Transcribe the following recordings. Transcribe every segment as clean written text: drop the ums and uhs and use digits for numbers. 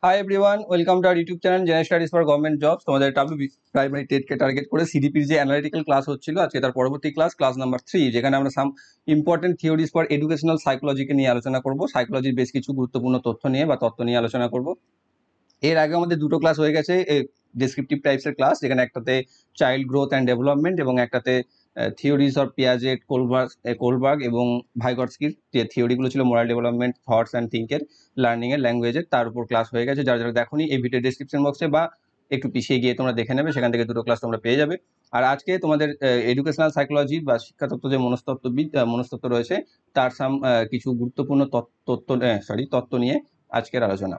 Hi everyone, welcome to our YouTube channel general studies for government jobs. তোমাদের W primary টেটকে target করে সিডিপির যে analytical class হচ্ছিল, আজকে তার পরবর্তী ক্লাস নাম্বার 3, যেখানে আমরা some important theories for educational সাইকোলজিকে নিয়ে আলোচনা করব। সাইকোলজির বেশ কিছু গুরুত্বপূর্ণ তথ্য নিয়ে বা তত্ত্ব নিয়ে আলোচনা করব। এর আগে আমাদের দুটো ক্লাস হয়ে গেছে ডেসক্রিপটিভ টাইপসের ক্লাস, যেখানে একটাতে চাইল্ড গ্রোথ অ্যান্ড ডেভেলপমেন্ট এবং একটাতে থিওরিজ অফ পিয়াজেট, কোলবার্গ এবং ভাইগটস্কির যে থিওরিগুলো ছিল মোরাল ডেভেলপমেন্ট, থটস অ্যান্ড থিঙ্কের, লার্নিংয়ের, ল্যাঙ্গুয়েজের, তার উপর ক্লাস হয়ে গেছে। যারা যারা দেখোনি এই ভিডিও ডেসক্রিপশন বক্সে বা একটু পিছিয়ে গিয়ে তোমরা দেখে নেবে, সেখান থেকে দুটো ক্লাস তোমরা পেয়ে যাবে। আর আজকে তোমাদের এডুকেশনাল সাইকোলজি বা শিক্ষাতত্ত্ব যে মনস্তত্ত্ব রয়েছে, তার কিছু গুরুত্বপূর্ণ তত্ত্ব নিয়ে আজকের আলোচনা।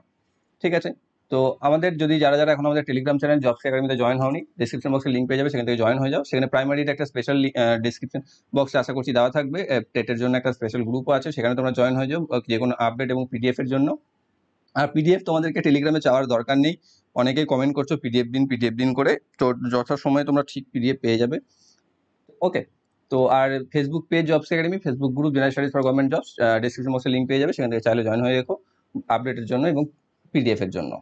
ঠিক আছে, তো আমাদের যদি যারা যারা এখন আমাদের টেলিগ্রাম চ্যানেল জবস একাডেমিতে জয়েন হওনি, ডিসক্রিপশন বক্সে লিঙ্ক পেয়ে যাবে, সেখান থেকে জয়েন হয়ে যাও। সেখানে প্রাইমারির একটা স্পেশাল ডিসক্রিপশন বক্সে আশা করছি দেওয়া থাকবে। টেটের জন্য একটা স্পেশাল গ্রুপও আছে, সেখানে তোমরা জয়েন হয়ে যাও যে কোনো আপডেট এবং পিডিএফ এর জন্য। আর পিডিএফ তোমাদেরকে টেলিগ্রামে চাওয়ার দরকার নেই, অনেকেই কমেন্ট করছো পিডিএফ দিন করে, তো যথাসময়ে তোমরা ঠিক পিডিএফ পেয়ে যাবে। ওকে, তো আর Facebook page jobs academy, Facebook group general studies for government jobs, description বক্সে লিঙ্ক পেয়ে যাবে, সেখান থেকে চাইলে জয়েন হয়ে রেখো আপডেটের জন্য এবং পিডিএফ এর জন্য।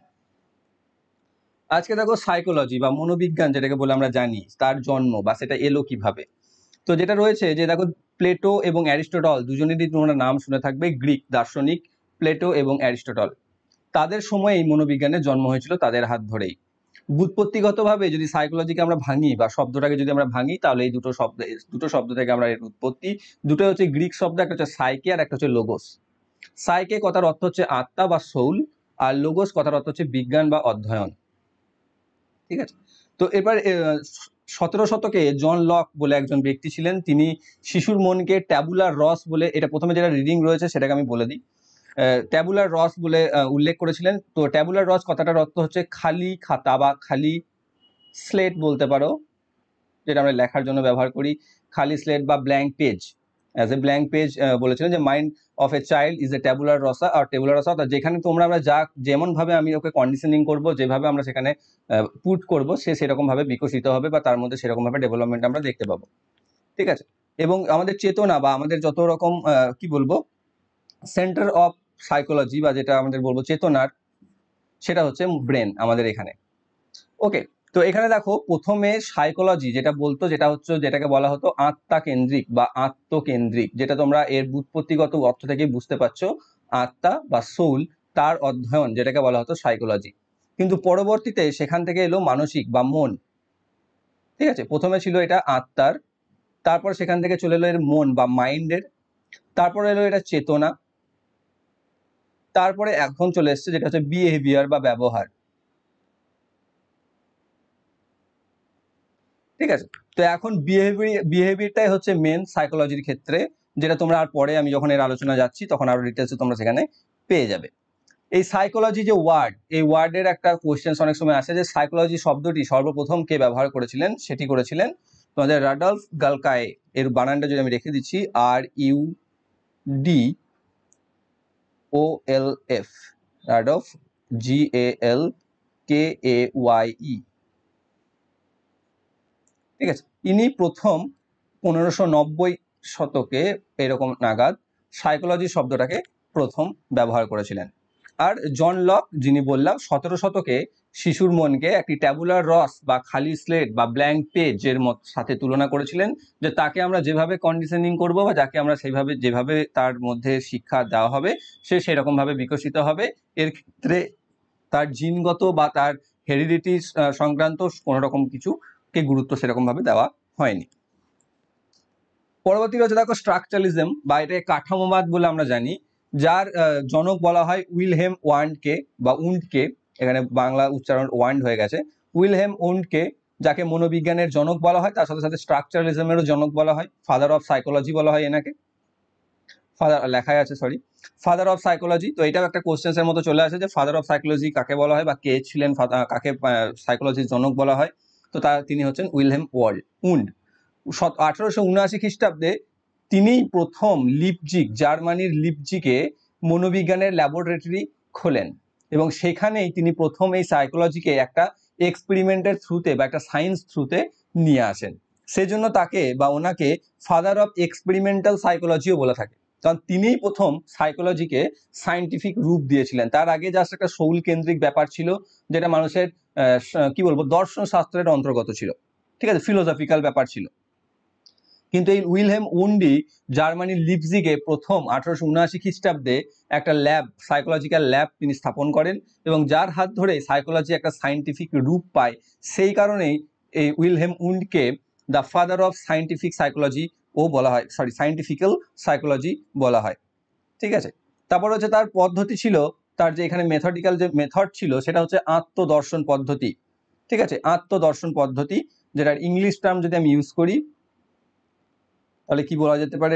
আজকে দেখো সাইকোলজি বা মনোবিজ্ঞান যেটাকে বলে আমরা জানি, তার জন্ম বা সেটা এলো কিভাবে। তো যেটা রয়েছে যে দেখো, প্লেটো এবং অ্যারিস্টটল দুজনেরই তোমরা নাম শুনে থাকবে, গ্রিক দার্শনিক প্লেটো এবং অ্যারিস্টটল। তাদের সময় এই মনোবিজ্ঞানের জন্ম হয়েছিল তাদের হাত ধরেই। ব্যুৎপত্তিগতভাবে যদি সাইকোলজিকে আমরা ভাঙি বা শব্দটাকে যদি আমরা ভাঙি, তাহলে এই দুটো শব্দ থেকে আমরা এর উৎপত্তি। দুটো হচ্ছে গ্রিক শব্দ, একটা হচ্ছে সাইকে আর একটা হচ্ছে লোগোস। সাইকে কথার অর্থ হচ্ছে আত্মা বা সোল, আর লোগোস কথার অর্থ হচ্ছে বিজ্ঞান বা অধ্যয়ন। ঠিক আছে, তো এবার 17 শতকে জন লক বলে একজন ব্যক্তি ছিলেন। তিনি শিশুর মনকে ট্যাবুলার রস বলে, এটা প্রথমে যেটা রিডিং রয়েছে সেটাকে আমি বলে দিই, ট্যাবুলার রস বলে উল্লেখ করেছিলেন। তো ট্যাবুলার রস কথাটার অর্থ হচ্ছে খালি খাতা বা খালি স্লেট বলতে পারো, যেটা আমরা লেখার জন্য ব্যবহার করি, খালি স্লেট বা blank page. As a blank page বলেছিলেন যে mind of a child is a tabular রসা, আর ট্যাবুলার রসা যেখানে আমরা যা যেমন ভাবে আমি ওকে কন্ডিশনিং করব, যেভাবে আমরা সেখানে পুট করব, সে সেরকম ভাবে বিকশিত হবে বা তার মধ্যে সেরকম ভাবে ডেভেলপমেন্ট আমরা দেখতে পাবো। ঠিক আছে, এবং আমাদের চেতনা বা আমাদের যত রকম কি বলবো সেন্টার অফ সাইকোলজি বা যেটা আমাদের বলবো চেতনার, সেটা হচ্ছে ব্রেন আমাদের এখানে। ওকে, তো এখানে দেখো প্রথমে সাইকোলজি যেটা বলতো, যেটাকে বলা হতো আত্মা কেন্দ্রিক বা আত্মকেন্দ্রিক, যেটা তোমরা এর ব্যুৎপত্তিগত অর্থ থেকে বুঝতে পারছো, আত্মা বা সোল, তার অধ্যয়ন, যেটাকে বলা হতো সাইকোলজি। কিন্তু পরবর্তীতে সেখান থেকে এলো মানসিক বা মন। ঠিক আছে, প্রথমে ছিল এটা আত্মার, তারপর সেখান থেকে চলে এলো এর মন বা মাইন্ডের, তারপরে এলো এটা চেতনা, তারপরে এখন চলে এসছে যেটা হচ্ছে বিহেভিয়ার বা ব্যবহার। ঠিক আছে, তো এখন বিহেভিয়ারটাই হচ্ছে মেন সাইকোলজির ক্ষেত্রে, যেটা তোমরা আর পরে আমি যখন এর আলোচনা যাচ্ছি তখন আরো ডিটেলসে তোমরা সেখানে পেয়ে যাবে। এই সাইকোলজি যে ওয়ার্ড, এই ওয়ার্ডের একটা কোয়েশ্চেন অনেক সময় আসে যে সাইকোলজি শব্দটি সর্বপ্রথম কে ব্যবহার করেছিলেন। সেটি করেছিলেন তোমাদের রাডলফ গালকাই। এর বানানটা যদি আমি রেখে দিচ্ছি, RUDOLF, রাডলফ, GALKAYE। ঠিক আছে, ইনি প্রথম 1590 শতকে এরকম নাগাদ সাইকোলজি শব্দটাকে প্রথম ব্যবহার করেছিলেন। আর জন লক, যিনি বললাম 17 শতকে শিশুর মনকে একটি ট্যাবুলার রস বা খালি স্লেট বা ব্ল্যাঙ্ক পেজের সাথে তুলনা করেছিলেন, যে তাকে আমরা যেভাবে কন্ডিশনিং করব বা যাকে আমরা সেইভাবে যেভাবে তার মধ্যে শিক্ষা দেওয়া হবে, সে সেরকম ভাবে বিকশিত হবে। এর ক্ষেত্রে তার জিনগত বা তার হেরিডিটি সংক্রান্ত কোনো রকম কিছুকে গুরুত্ব সেরকম ভাবে দেওয়া হয়নি। পরবর্তী রয়েছে দেখো স্ট্রাকচারালিজম বা এটাকে কাঠামোবাদ বলে আমরা জানি, যার জনক বলা হয় উইলহেম ওয়ান্ডকে বা উন্ডকে, এখানে বাংলা উচ্চারণ ওয়ান্ড হয়ে গেছে, উইলহেম উন্ডকে, যাকে মনোবিজ্ঞানের জনক বলা হয়, তার সাথে সাথে স্ট্রাকচারালিজমেরও জনক বলা হয়, ফাদার অফ সাইকোলজি বলা হয় এনাকে। লেখায় আছে, সরি, ফাদার অফ সাইকোলজি। তো এটাও একটা কোশ্চেন্স এর মতো চলে আসে যে ফাদার অফ সাইকোলজি কাকে বলা হয় বা কে ছিলেন, কাকে সাইকোলজির জনক বলা হয়। তো তিনি হচ্ছেন উইলহেম উন্ড। 1879 খ্রিস্টাব্দে তিনিই প্রথম লিপজিগ, জার্মানির লিপজিগে মনোবিজ্ঞানের ল্যাবরেটরি খোলেন, এবং সেখানেই তিনি প্রথম এই সাইকোলজিকে একটা এক্সপেরিমেন্টের থ্রুতে বা একটা সায়েন্স থ্রুতে নিয়ে আসেন। সেজন্য তাকে বা ওনাকে ফাদার অফ এক্সপেরিমেন্টাল সাইকোলজিও বলে থাকে। কারণ তিনিই প্রথম সাইকোলজিকে সায়েন্টিফিক রূপ দিয়েছিলেন। তার আগে জাস্ট একটা শৌল কেন্দ্রিক ব্যাপার ছিল, যেটা মানুষের কি বলবো দর্শন শাস্ত্রের অন্তর্গত ছিল, ঠিক আছে, ফিলোসফিক্যাল ব্যাপার ছিল। কিন্তু এই উইলহেম উন্ডি জার্মানির লিপজিগে প্রথম 1879 খ্রিস্টাব্দে একটা ল্যাব, সাইকোলজিক্যাল ল্যাব তিনি স্থাপন করেন, এবং যার হাত ধরে সাইকোলজি একটা সায়েন্টিফিক রূপ পায়। সেই কারণেই এই উইলহেম উন্ডকে the father of scientific psychology ও বলা হয়, সরি সায়েন্টিফিক্যাল সাইকোলজি বলা হয়, ঠিক আছে। তারপর হচ্ছে তার পদ্ধতি ছিল, তার যে এখানে মেথডিক্যাল যে মেথড ছিল সেটা হচ্ছে আত্মদর্শন পদ্ধতি, ঠিক আছে, আত্মদর্শন পদ্ধতি, যেটার ইংলিশ টার্ম যদি আমি ইউজ করি তাহলে কি বলা যেতে পারে,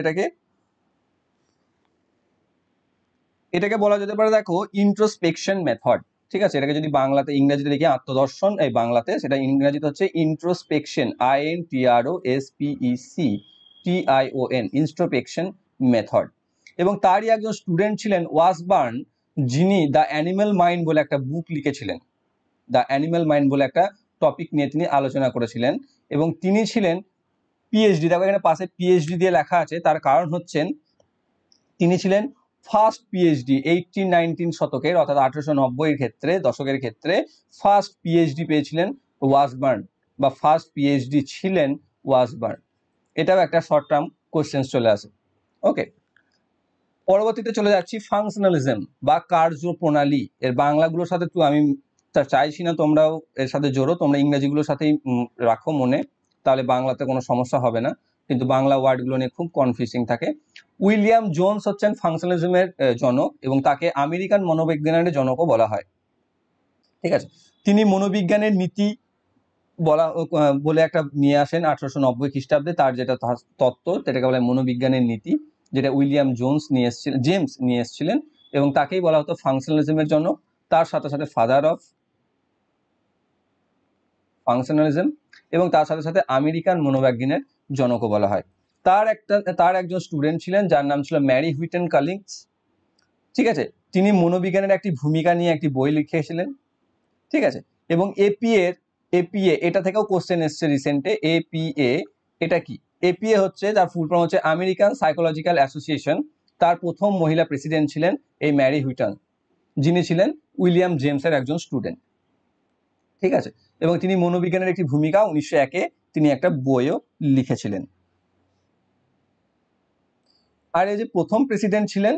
এটাকে বলা যেতে পারে দেখো ইন্ট্রোস্পেকশন মেথড, ঠিক আছে। এটাকে যদি বাংলাতে, ইংরেজিতে দেখি আত্মদর্শন, এই বাংলাতে সেটা ইংরেজিতে হচ্ছে ইন্ট্রোস্পেকশন, INTROSPECTION, ইন্ট্রোস্পেকশন মেথড। এবং তারই একজন স্টুডেন্ট ছিলেন ওয়াসবার্ন, যিনি দ্য অ্যানিম্যাল মাইন্ড বলে একটা বুক লিখেছিলেন, দ্য অ্যানিম্যাল মাইন্ড বলে একটা টপিক নিয়ে তিনি আলোচনা করেছিলেন, এবং তিনি ছিলেন পিএইচডি, দেখো এখানে পাশে পিএইচডি দিয়ে লেখা আছে, তার কারণ হচ্ছেন তিনি ছিলেন ফার্স্ট পিএইচডি 18-19 শতকের, অর্থাৎ 1890 ক্ষেত্রে, দশকের ক্ষেত্রে ফার্স্ট পিএইচডি পেয়েছিলেন ওয়াসবার্ন, বা ফার্স্ট পিএইচডি ছিলেন ওয়াসবার্ন। এটাও একটা শর্ট টার্ম কোশ্চেন চলে আসে। ওকে, পরবর্তীতে চলে যাচ্ছি ফাংশনালিজম বা কার্যপ্রণালী। এর বাংলাগুলোর সাথে তো আমি চাইছি না তোমরাও এর সাথে জোড়ো, তোমরা ইংরেজিগুলোর সাথেই রাখো মনে, তাহলে বাংলাতে কোনো সমস্যা হবে না, কিন্তু বাংলা ওয়ার্ডগুলো নিয়ে খুব কনফিউজিং থাকে। উইলিয়াম জোনস হচ্ছেন ফাংশনালিজমের জনক, এবং তাকে আমেরিকান মনোবিজ্ঞানের জনকও বলা হয়, ঠিক আছে। তিনি মনোবিজ্ঞানের নীতি বলে একটা নিয়ে আসেন 1890 খ্রিস্টাব্দে, তার যেটা তত্ত্ব সেটাকে বলে মনোবিজ্ঞানের নীতি, যেটা উইলিয়াম জেমস নিয়ে এসেছিলেন, এবং তাকেই বলা হতো ফাংশনালিজমের জনক। তার সাথে সাথে ফাদার অফ ফাংশনালিজম, এবং তার সাথে সাথে আমেরিকান মনোবিজ্ঞানের জনকও বলা হয়। তার একজন স্টুডেন্ট ছিলেন যার নাম ছিল ম্যারি হুইটেন কালিংস, ঠিক আছে। তিনি মনোবিজ্ঞানের একটি ভূমিকা নিয়ে একটি বই লিখেছিলেন, ঠিক আছে। এবং এপিএ এটা থেকেও কোশ্চেন এসছে রিসেন্টে, এপিএ এটা কি? এপিএ হচ্ছে, তার ফুল ফর্ম হচ্ছে আমেরিকান সাইকোলজিক্যাল অ্যাসোসিয়েশন। তার প্রথম মহিলা প্রেসিডেন্ট ছিলেন এই ম্যারি হুইটন, যিনি ছিলেন উইলিয়াম জেমসের একজন স্টুডেন্ট, ঠিক আছে। এবং তিনি মনোবিজ্ঞানের একটি ভূমিকা 1901-এ তিনি একটা বইও লিখেছিলেন। আর এই যে প্রথম প্রেসিডেন্ট ছিলেন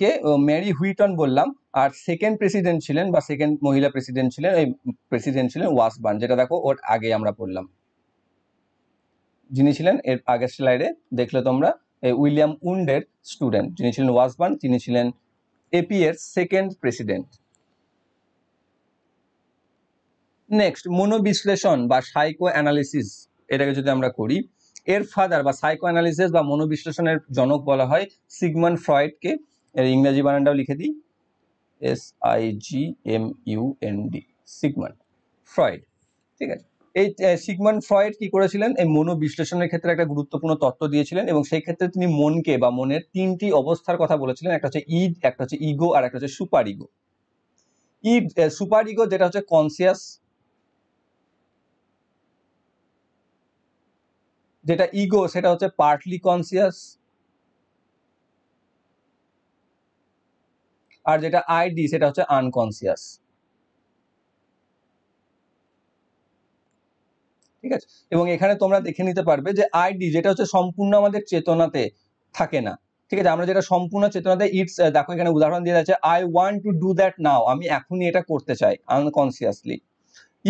কে, ম্যারি হুইটন বললাম, আর সেকেন্ড প্রেসিডেন্ট ছিলেন বা সেকেন্ড মহিলা প্রেসিডেন্ট ছিলেন, এই প্রেসিডেন্ট ছিলেন ওয়াসবার্ন, যেটা দেখো ওর আগে আমরা পড়লাম, যিনি ছিলেন এর আগের স্লাইডে দেখলে তোমরা উইলিয়াম উন্ডের স্টুডেন্ট, যিনি ছিলেন ওয়াসবার্ন, তিনি ছিলেন এপি এর সেকেন্ড প্রেসিডেন্ট। নেক্সট, মনোবিশ্লেষণ বা সাইকো অ্যানালিসিস, এটাকে যদি আমরা করি, এর ফাদার বা সাইকো অ্যানালিসিস বা মনোবিশ্লেষণের জনক বলা হয় সিগমন্ড ফ্রয়েডকে। এর ইংরেজি বানানটাও লিখে দিই, SIGMUND, সিগমন্ড ফ্রয়েড, ঠিক আছে। এই সিগমন্ড ফ্রয়েড কি করেছিলেন, এই মনোবিশ্লেষণের ক্ষেত্রে একটা গুরুত্বপূর্ণ তত্ত্ব দিয়েছিলেন, এবং সেই ক্ষেত্রে তিনি মনকে বা মনের তিনটি অবস্থার কথা বলেছিলেন, একটা হচ্ছে ইড, একটা হচ্ছে ইগো, আর একটা হচ্ছে সুপার ইগো। সুপার ইগো যেটা হচ্ছে কনসিয়াস, যেটা ইগো সেটা হচ্ছে পার্টলি কনসিয়াস, আর যেটা আইডি সেটা হচ্ছে আনকনসিয়াস, ঠিক আছে। এবং এখানে তোমরা দেখে নিতে পারবে যে আইডি যেটা হচ্ছে সম্পূর্ণ আমাদের চেতনাতে থাকে না, ঠিক আছে। আমরা যেটা সম্পূর্ণ চেতনাতে, ইটস, দেখো এখানে উদাহরণ দিয়ে যাচ্ছে, I want to do that নাও, আমি এখনই এটা করতে চাই, unconsciously.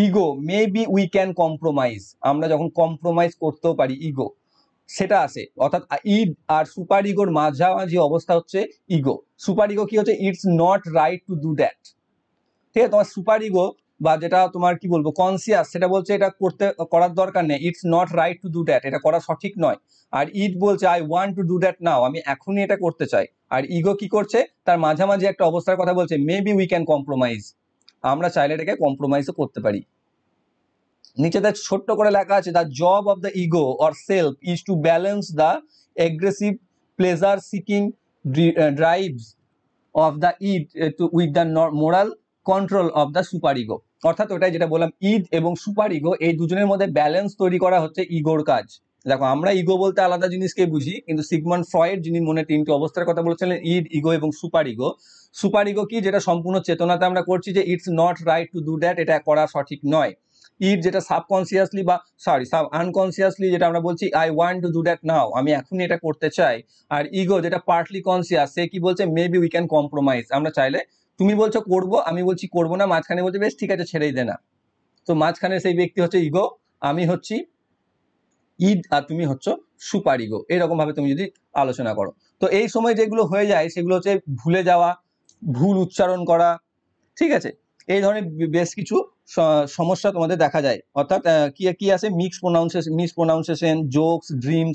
Ego, maybe we can compromise, আমরা যখন কম্প্রোমাইজ করতেও পারি, ইগো সেটা আসে। অর্থাৎ ইড আর সুপার ইগোর মাঝামাঝি অবস্থা হচ্ছে ইগো। সুপার ইগো কি হচ্ছে, it's not right to do that, ঠিক আছে। তোমার সুপার ইগো বা যেটা তোমার কি বলবো কনসিয়াস, সেটা বলছে এটা করার দরকার নেই, it's not right to do that, এটা করা সঠিক নয়। আর ইট বলছে I want to do that নাও, আমি এখনই এটা করতে চাই। আর ইগো কি করছে, তার মাঝামাঝি একটা অবস্থার কথা বলছে, মেবি উই ক্যান কম্প্রোমাইজ, আমরা চাইলে এটাকে কম্প্রোমাইজও করতে পারি। নিচে তার ছোট্ট করে লেখা আছে, the job of the ego or self is to balance the aggressive pleasure seeking drives of the id with the moral control of the super ego. অর্থাৎ ওটাই যেটা বললাম, ইড এবং সুপার ইগো এই দুজনের মধ্যে ব্যালেন্স তৈরি করা হচ্ছে ইগোর কাজ, দেখো আমরা ইগো বলতে আলাদা জিনিসকে বুঝি, কিন্তু সিগমন্ড ফ্রয়েড যিনি মনে তিনটি অবস্থার কথা বলেছিলেন, ইড, ইগো এবং সুপার ইগো। সুপার ইগো কি, যেটা সম্পূর্ণ চেতনাতে আমরা করছি, যে it's not right to do that, এটা করা সঠিক নয়। ইড যেটা সাবকনসিয়াসলি বা আনকনসিয়াসলি, যেটা আমরা বলছি I want to do that নাও, আমি এখনই এটা করতে চাই। আর ইগো যেটা পার্টলি কনসিয়াস, সে কি বলছে, মেবি উই ক্যান কম্প্রোমাইজ, আমরা চাইলে, তুমি বলছো করবো, আমি বলছি করবো না, মাঝখানে বলছে বেশ ঠিক আছে ছেড়েই দে না। তো মাঝখানে সেই ব্যক্তি হচ্ছে ইগো, আমি হচ্ছি ইড, আর তুমি হচ্ছে সুপার ইগো, এরকম ভাবে তুমি যদি আলোচনা করো। তো এই সময় যেগুলো হয়ে যায় সেগুলো হচ্ছে ভুলে যাওয়া, ভুল উচ্চারণ করা, ঠিক আছে, এই ধরনের বেশ কিছু সমস্যা তোমাদের দেখা যায়। অর্থাৎ কি কি আছে, মিক্স প্রোনাউন্সিয়েশন, জোকস, ড্রিম,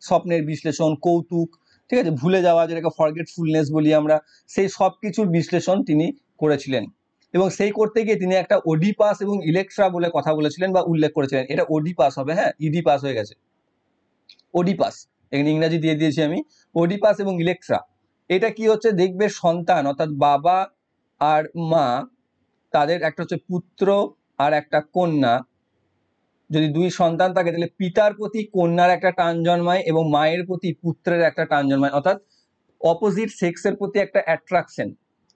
স্বপ্নের বিশ্লেষণ, কৌতুক, ঠিক আছে, ভুলে যাওয়া, যেটাকে ফরগেটফুলনেস বলি আমরা, সেই সব কিছুর বিশ্লেষণ তিনি করেছিলেন। এবং সেই করতে গিয়ে তিনি একটা ওডিপাস এবং ইলেকট্রা বলে কথা বলেছিলেন বা উল্লেখ করেছিলেন। এটা ওডিপাস হবে, হ্যাঁ, ইডি পাস হয়ে গেছে, ওডিপাস, এখানে ইংরাজি দিয়ে দিয়েছি আমি, ওডিপাস এবং ইলেকট্রা। এটা কি হচ্ছে, দেখবে সন্তান অর্থাৎ বাবা আর মা, তাদের একটা হচ্ছে পুত্র আর একটা কন্যা, যদি দুই সন্তান থাকে তাহলে পিতার প্রতি কন্যার একটা টান জন্মায় এবং মায়ের প্রতি পুত্রের একটা টান জন্মায়, অর্থাৎ অপোজিট সেক্সের প্রতি একটা অ্যাট্রাকশন,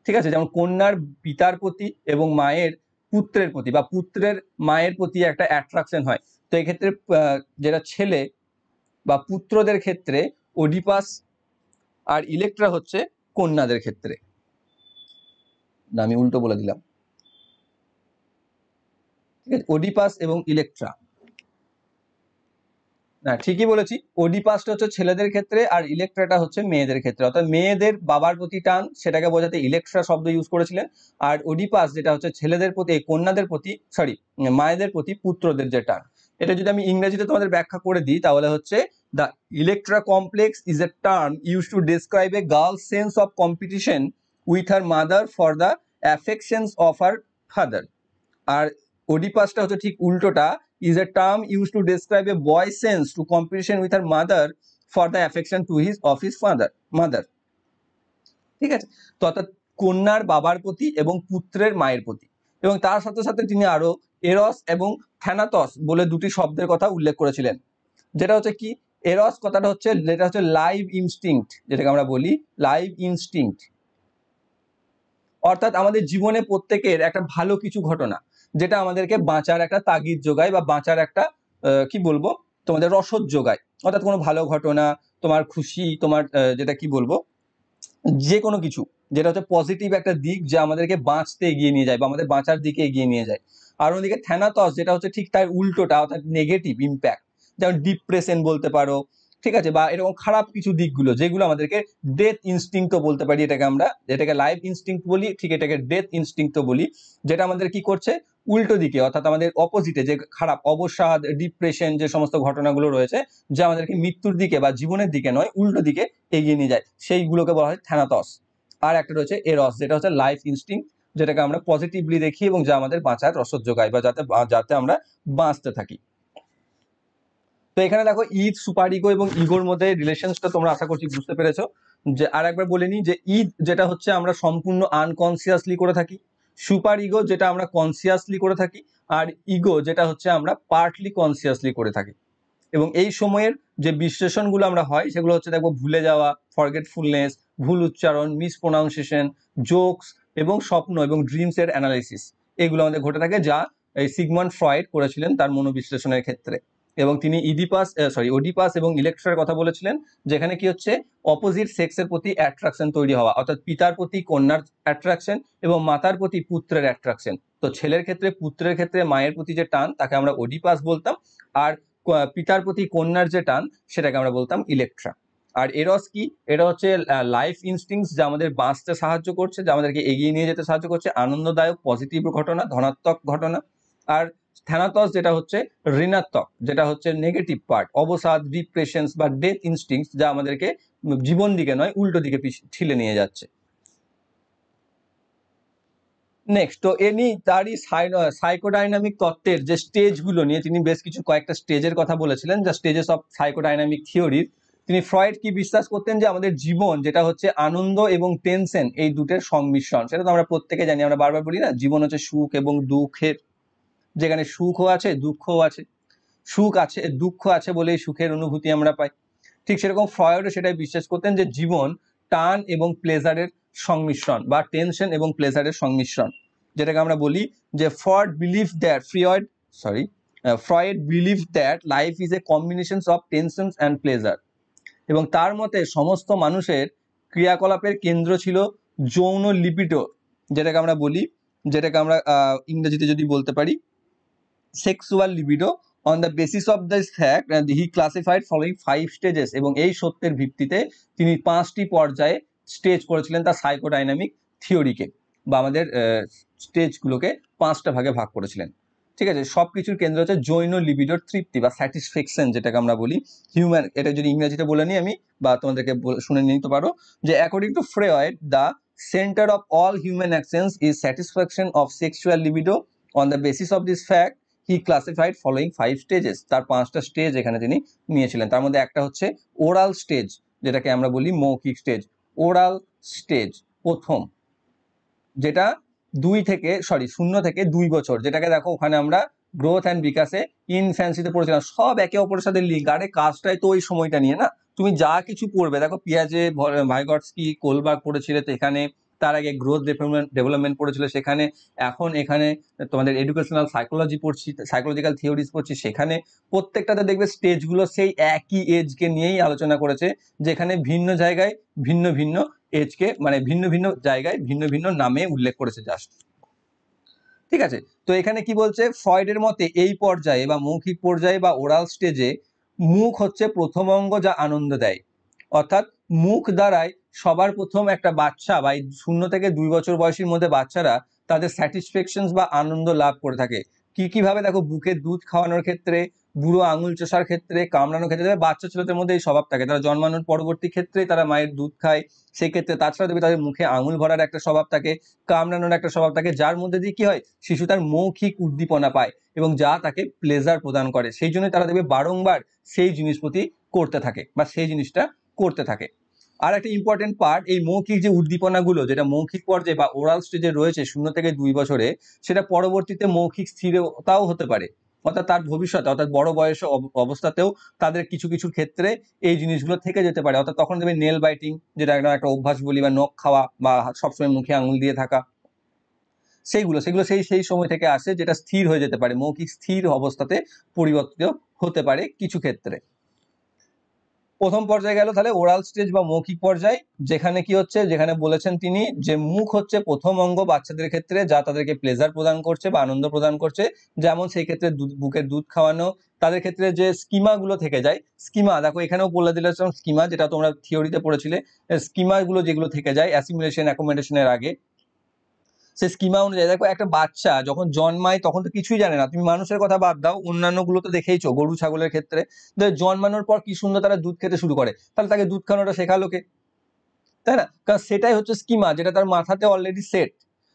ঠিক আছে, যেমন কন্যার পিতার প্রতি এবং মায়ের পুত্রের প্রতি বা পুত্রের মায়ের প্রতি একটা অ্যাট্রাকশন হয়। তো এক্ষেত্রে যেটা ছেলে বা পুত্রদের ক্ষেত্রে ওডিপাস আর ইলেকট্রা হচ্ছে কন্যাদের ক্ষেত্রে, না আমি উল্টো বলে দিলাম, ঠিক আছে, ওডিপাস এবং ইলেকট্রা, না ঠিকই বলেছি, ওডিপাসটা হচ্ছে ছেলেদের ক্ষেত্রে আর ইলেকট্রাটা হচ্ছে মেয়েদের ক্ষেত্রে, অর্থাৎ মেয়েদের বাবার প্রতি টান, সেটাকে বোঝাতে ইলেকট্রা শব্দ ইউজ করেছিলেন। আর ওডিপাস যেটা হচ্ছে ছেলেদের প্রতি, কন্যাদের প্রতি, মায়েদের প্রতি পুত্রদের যে টান। এটা যদি আমি ইংরেজিতে তোমাদের ব্যাখ্যা করে দিই তাহলে হচ্ছে, the Electra complex is a term use to describe a girl sense of competition with her mother for the affections of her father. আর ওডিপাসটা হচ্ছে ঠিক উল্টোটা, is a term used to describe a boy's sense to competition with her mother for the affection to his of his mother, ঠিক আছে। তো অর্থাৎ কন্যার বাবার প্রতি এবং পুত্রের মায়ের প্রতি। এবং তার সাথে সাথে তিনি আরো এরস এবং থ্যানাতস বলে দুটি শব্দের কথা উল্লেখ করেছিলেন। যেটা হচ্ছে কি, এরস কথাটা হচ্ছে, যেটা হচ্ছে লাইভ ইনস্টিংক্ট, যেটাকে আমরা বলি লাইভ ইনস্টিংক্ট, অর্থাৎ আমাদের জীবনে প্রত্যেকের একটা ভালো কিছু ঘটনা, যেটা আমাদেরকে বাঁচার একটা তাগিদ যোগায় বা বাঁচার একটা কি বলবো, তোমাদের রসদ যোগায়। অর্থাৎ কোনো ভালো ঘটনা, তোমার খুশি, তোমার যেটা কি বলবো, যে কোনো কিছু যেটা হচ্ছে পজিটিভ একটা দিক, যা আমাদেরকে বাঁচতে এগিয়ে নিয়ে যায় বা আমাদের বাঁচার দিকে এগিয়ে নিয়ে যায়। আর অন্যদিকে থ্যানাতস যেটা হচ্ছে ঠিক তার উল্টোটা, অর্থাৎ নেগেটিভ ইম্প্যাক্ট, যেমন ডিপ্রেশন বলতে পারো, ঠিক আছে, বা এরকম খারাপ কিছু দিকগুলো যেগুলো আমাদেরকে ডেথ ইনস্টিংক্টও বলতে পারি, এটাকে আমরা, যেটাকে লাইফ ইনস্টিংক্ট বলি, ঠিক এটাকে ডেথ ইনস্টিংক্টও বলি, যেটা আমাদের কি করছে, উল্টো দিকে, অর্থাৎ আমাদের অপোজিটে যে খারাপ অবসাদ, ডিপ্রেশন, যে সমস্ত ঘটনাগুলো রয়েছে, যা আমাদেরকে মৃত্যুর দিকে বা জীবনের দিকে নয়, উল্টো দিকে এগিয়ে নিয়ে যায়, সেইগুলোকে বলা হয় থ্যানাতস। আর একটা রয়েছে এরস, যেটা হচ্ছে লাইফ ইনস্টিংক্ট, যেটাকে আমরা পজিটিভলি দেখি এবং যা আমাদের বাঁচার রসদ যোগায় বা যাতে আমরা বাঁচতে থাকি। তো এখানে দেখো ঈদ, সুপার ইগো এবং ইগোর মধ্যে রিলেশনসটা তোমরা আশা করছি বুঝতে পেরেছো। যে আর একবার বলে নিই, যে ঈদ যেটা হচ্ছে আমরা সম্পূর্ণ আনকনসিয়াসলি করে থাকি, সুপার ইগো যেটা আমরা কনসিয়াসলি করে থাকি, আর ইগো যেটা হচ্ছে আমরা পার্টলি কনসিয়াসলি করে থাকি। এবং এই সময়ের যে বিশ্লেষণগুলো আমরা হয় সেগুলো হচ্ছে দেখবো ভুলে যাওয়া, ফরগেটফুলনেস, ভুল উচ্চারণ, মিসপ্রোনাউন্সিয়েশন, জোকস এবং স্বপ্ন এবং ড্রিমস এর অ্যানালাইসিস, এগুলো আমাদের ঘটে থাকে, যা এই সিগমন্ড ফ্রয়েড করেছিলেন তার মনোবিশ্লেষণের ক্ষেত্রে। এবং তিনি ওডিপাস এবং ইলেকট্রার কথা বলেছিলেন, যেখানে কি হচ্ছে অপোজিট সেক্সের প্রতি অ্যাট্রাকশন তৈরি হওয়া, অর্থাৎ পিতার প্রতি কন্যার অ্যাট্রাকশন এবং মাতার প্রতি পুত্রের অ্যাট্রাকশন। তো ছেলের ক্ষেত্রে, পুত্রের ক্ষেত্রে মায়ের প্রতি যে টান, তাকে আমরা ওডিপাস বলতাম, আর পিতার প্রতি কন্যার যে টান, সেটাকে আমরা বলতাম ইলেকট্রা। আর এরস কি, এটা হচ্ছে লাইফ ইনস্টিংস, যা আমাদের বাঁচতে সাহায্য করছে, যা আমাদেরকে এগিয়ে নিয়ে যেতে সাহায্য করছে, আনন্দদায়ক পজিটিভ ঘটনা, ধনাত্মক ঘটনা। আর থ্যানাতস যেটা হচ্ছে ঋণাত্মক, যেটা হচ্ছে নেগেটিভ পার্ট, অবসাদ, ডিপ্রেশনস বা ডেথ ইনস্টিংস, যা আমাদেরকে জীবন দিকে নয় উল্টো দিকে ঠেলে নিয়ে যাচ্ছে। নেক্সট, তো এনি তারই সাইকোডাইনামিক তত্ত্বের যে স্টেজগুলো নিয়ে তিনি বেশ কিছু কয়েকটা স্টেজের কথা বলেছিলেন, যা স্টেজেস অফ সাইকোডাইনামিক থিওরির। তিনি ফ্রয়েড কি বিশ্বাস করতেন, যে আমাদের জীবন যেটা হচ্ছে আনন্দ এবং টেনশন, এই দুটের সংমিশ্রণ। সেটা তো আমরা প্রত্যেকে জানি, আমরা বারবার বলি না, জীবন হচ্ছে সুখ এবং দুঃখের, যেখানে সুখও আছে দুঃখও আছে। সুখ আছে, দুঃখ আছে বলেই সুখের অনুভূতি আমরা পাই। ঠিক সেরকম ফ্রয়েডও সেটাই বিশ্বাস করতেন যে জীবন টান এবং প্লেজারের সংমিশ্রণ বা টেনশন এবং প্লেজারের সংমিশ্রণ, যেটাকে আমরা বলি যে Freud believe that life is a combination of tensions and pleasure. এবং তার মতে সমস্ত মানুষের ক্রিয়াকলাপের কেন্দ্র ছিল যৌন লিপিডো, যেটাকে আমরা বলি, যেটাকে আমরা ইংরেজিতে যদি বলতে পারি sexual libido. On the basis of this fact he classified following 5 stages, এবং এই সত্যের ভিত্তিতে তিনি 5টি পর্যায়ে স্টেজ করেছিলেন তার সাইকোডাইনামিক থিওরিকে, বা আমাদের স্টেজগুলোকে 5টা ভাগে ভাগ করেছিলেন। ঠিক আছে, সব কিছুর কেন্দ্র হচ্ছে যৌন লিবিডোর তৃপ্তি বা স্যাটিসফ্যাকশন, যেটাকে আমরা বলি হিউম্যান। এটা যদি ইংরেজিতে বলে নিই আমি, বা তোমাদেরকে শুনে নিতে পারো যে according to Freud the centre of all human actions is satisfaction of sexual libido. On the basis of this fact he classified following 5 stages. তার 5টা স্টেজ এখানে তিনি নিয়েছিলেন। তার মধ্যে একটা হচ্ছে ওরাল স্টেজ, যেটাকে আমরা বলি মৌখিক স্টেজ। ওরাল স্টেজ প্রথম, যেটা 0 থেকে 2 বছর, যেটাকে দেখো ওখানে আমরা গ্রোথ অ্যান্ড বিকাশে ইনফ্যান্সিতে পড়েছিলাম, সব একে অপরের সাথে লিঙ্ক। আরে কাজটাই তো ওই সময়টা নিয়ে না, তুমি যা কিছু পড়বে, দেখো পিয়াজে ভাইগটস্কি কোলবার্গ পড়েছিলে তো এখানে, তার আগে গ্রোথ ডেভেলপমেন্ট পড়েছিল সেখানে, এখন এখানে তোমাদের এডুকেশনাল সাইকোলজি পড়ছি, সাইকোলজিক্যাল থিওরিজ পড়ছি সেখানে। প্রত্যেকটাতে দেখবে স্টেজগুলো সেই একই এজকে নিয়েই আলোচনা করেছে, যেখানে ভিন্ন জায়গায় ভিন্ন ভিন্ন এজকে, মানে ভিন্ন ভিন্ন জায়গায় ভিন্ন ভিন্ন নামে উল্লেখ করেছে জাস্ট। ঠিক আছে, তো এখানে কি বলছে, ফ্রয়েডের মতে এই পর্যায়ে বা মৌখিক পর্যায়ে বা ওরাল স্টেজে মুখ হচ্ছে প্রথম অঙ্গ যা আনন্দ দেয়। অর্থাৎ মুখ দ্বারাই সবার প্রথম একটা বাচ্চা বা 0 থেকে 2 বছর বয়সীর মধ্যে বাচ্চারা তাদের স্যাটিসফ্যাকশন বা আনন্দ লাভ করে থাকে। কি ভাবে, দেখো বুকের দুধ খাওয়ানোর ক্ষেত্রে, বুড়ো আঙুল চষার ক্ষেত্রে, কামড়ানোর ক্ষেত্রে, বাচ্চা ছেলেদের মধ্যে এই স্বভাব থাকে, তারা জন্মানোর পরবর্তী ক্ষেত্রেই তারা মায়ের দুধ খায় সেই ক্ষেত্রে। তাছাড়া দেখবে তাদের মুখে আঙুল ভরার একটা স্বভাব থাকে, কামড়ানোর একটা স্বভাব থাকে, যার মধ্যে দিয়ে কি হয়, শিশু তার মৌখিক উদ্দীপনা পায় এবং যা তাকে প্লেজার প্রদান করে। সেই জন্য তারা দেখবে বারংবার সেই জিনিস প্রতি করতে থাকে বা সেই জিনিসটা করতে থাকে। আর একটা ইম্পর্টেন্ট পার্ট, এই মৌখিক যে উদ্দীপনাগুলো যেটা মৌখিক পর্যায়ে বা ওরাল স্টেজে রয়েছে 0 থেকে 2 বছরে, সেটা পরবর্তীতে মৌখিক স্থিরতাও হতে পারে। অর্থাৎ তার ভবিষ্যতে, অর্থাৎ বড় বয়সে অবস্থাতেও তাদের কিছু কিছু ক্ষেত্রে এই জিনিসগুলো থেকে যেতে পারে। অর্থাৎ তখন দেবে নেল বাইটিং, যেটা একটা অভ্যাস বলি, বা নখ খাওয়া, বা সবসময় মুখে আঙুল দিয়ে থাকা, সেগুলো সেই সময় থেকে আসে, যেটা স্থির হয়ে যেতে পারে, মৌখিক স্থির অবস্থাতে পরিবর্তিত হতে পারে কিছু ক্ষেত্রে। প্রথম পর্যায়ে গেল তাহলে ওরাল স্টেজ বা মৌখিক পর্যায়, যেখানে কি হচ্ছে, যেখানে বলেছেন তিনি যে মুখ হচ্ছে প্রথম অঙ্গ বাচ্চাদের ক্ষেত্রে যা তাদেরকে প্লেজার প্রদান করছে বা আনন্দ প্রদান করছে। যেমন সেই ক্ষেত্রে বুকের দুধ খাওয়ানো, তাদের ক্ষেত্রে যে স্কিমা গুলো থেকে যায়, স্কিমা দেখো এখানেও বলে দিলে, স্কিমা যেটা তোমরা থিওরিতে পড়েছিলে, স্কিমা গুলো যেগুলো থেকে যায় অ্যাসিমিলেশন অ্যাকোমোডেশনের আগে, সে স্কিমা অনুযায়ী দেখো একটা বাচ্চা যখন জন্মায় তখন তো কিছুই জানে না, তুমি মানুষের কথা বাদ দাও, অন্যান্য গুলো তো দেখেইছো, গরু ছাগলের ক্ষেত্রে জন্মানোর পর কি সুন্দর তারা দুধ খেতে শুরু করে, তাহলে তাকে দুধ খাওয়ানোটা শেখালো কে, তাই না? কারণ সেটাই হচ্ছে স্কিমা, যেটা তার মাথাতে অলরেডি সেট।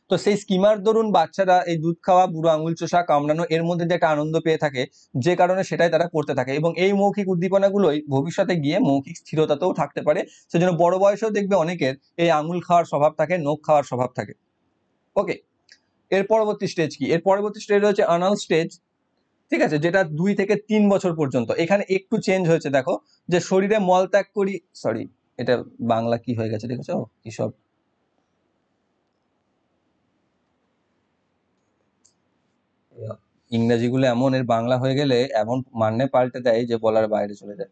তো সেই স্কিমার দরুন বাচ্চারা এই দুধ খাওয়া, বুড়ো আঙুল চষা, কামড়ানো, এর মধ্যে যে একটা আনন্দ পেয়ে থাকে, যে কারণে সেটাই তারা করতে থাকে। এবং এই মৌখিক উদ্দীপনাগুলোই ভবিষ্যতে গিয়ে মৌখিক স্থিরতাতেও থাকতে পারে। সেজন্য বড় বয়সেও দেখবে অনেকের এই আঙুল খাওয়ার স্বভাব থাকে, নখ খাওয়ার স্বভাব থাকে। ওকে, এর পরবর্তী স্টেজ কি? এর পরবর্তী স্টেজ হচ্ছে অ্যানাল স্টেজ। ঠিক আছে, যেটা 2 থেকে 3 বছর পর্যন্ত। এখানে একটু চেঞ্জ হয়েছে, দেখো যে শরীরে মল ত্যাগ করি, সরি এটা বাংলা কি হয়ে গেছে দেখেছো, কি সব ইংরেজিগুলো এমন, এর বাংলা হয়ে গেলে এমন মানে পাল্টে দেয় যে বলার বাইরে চলে যায়।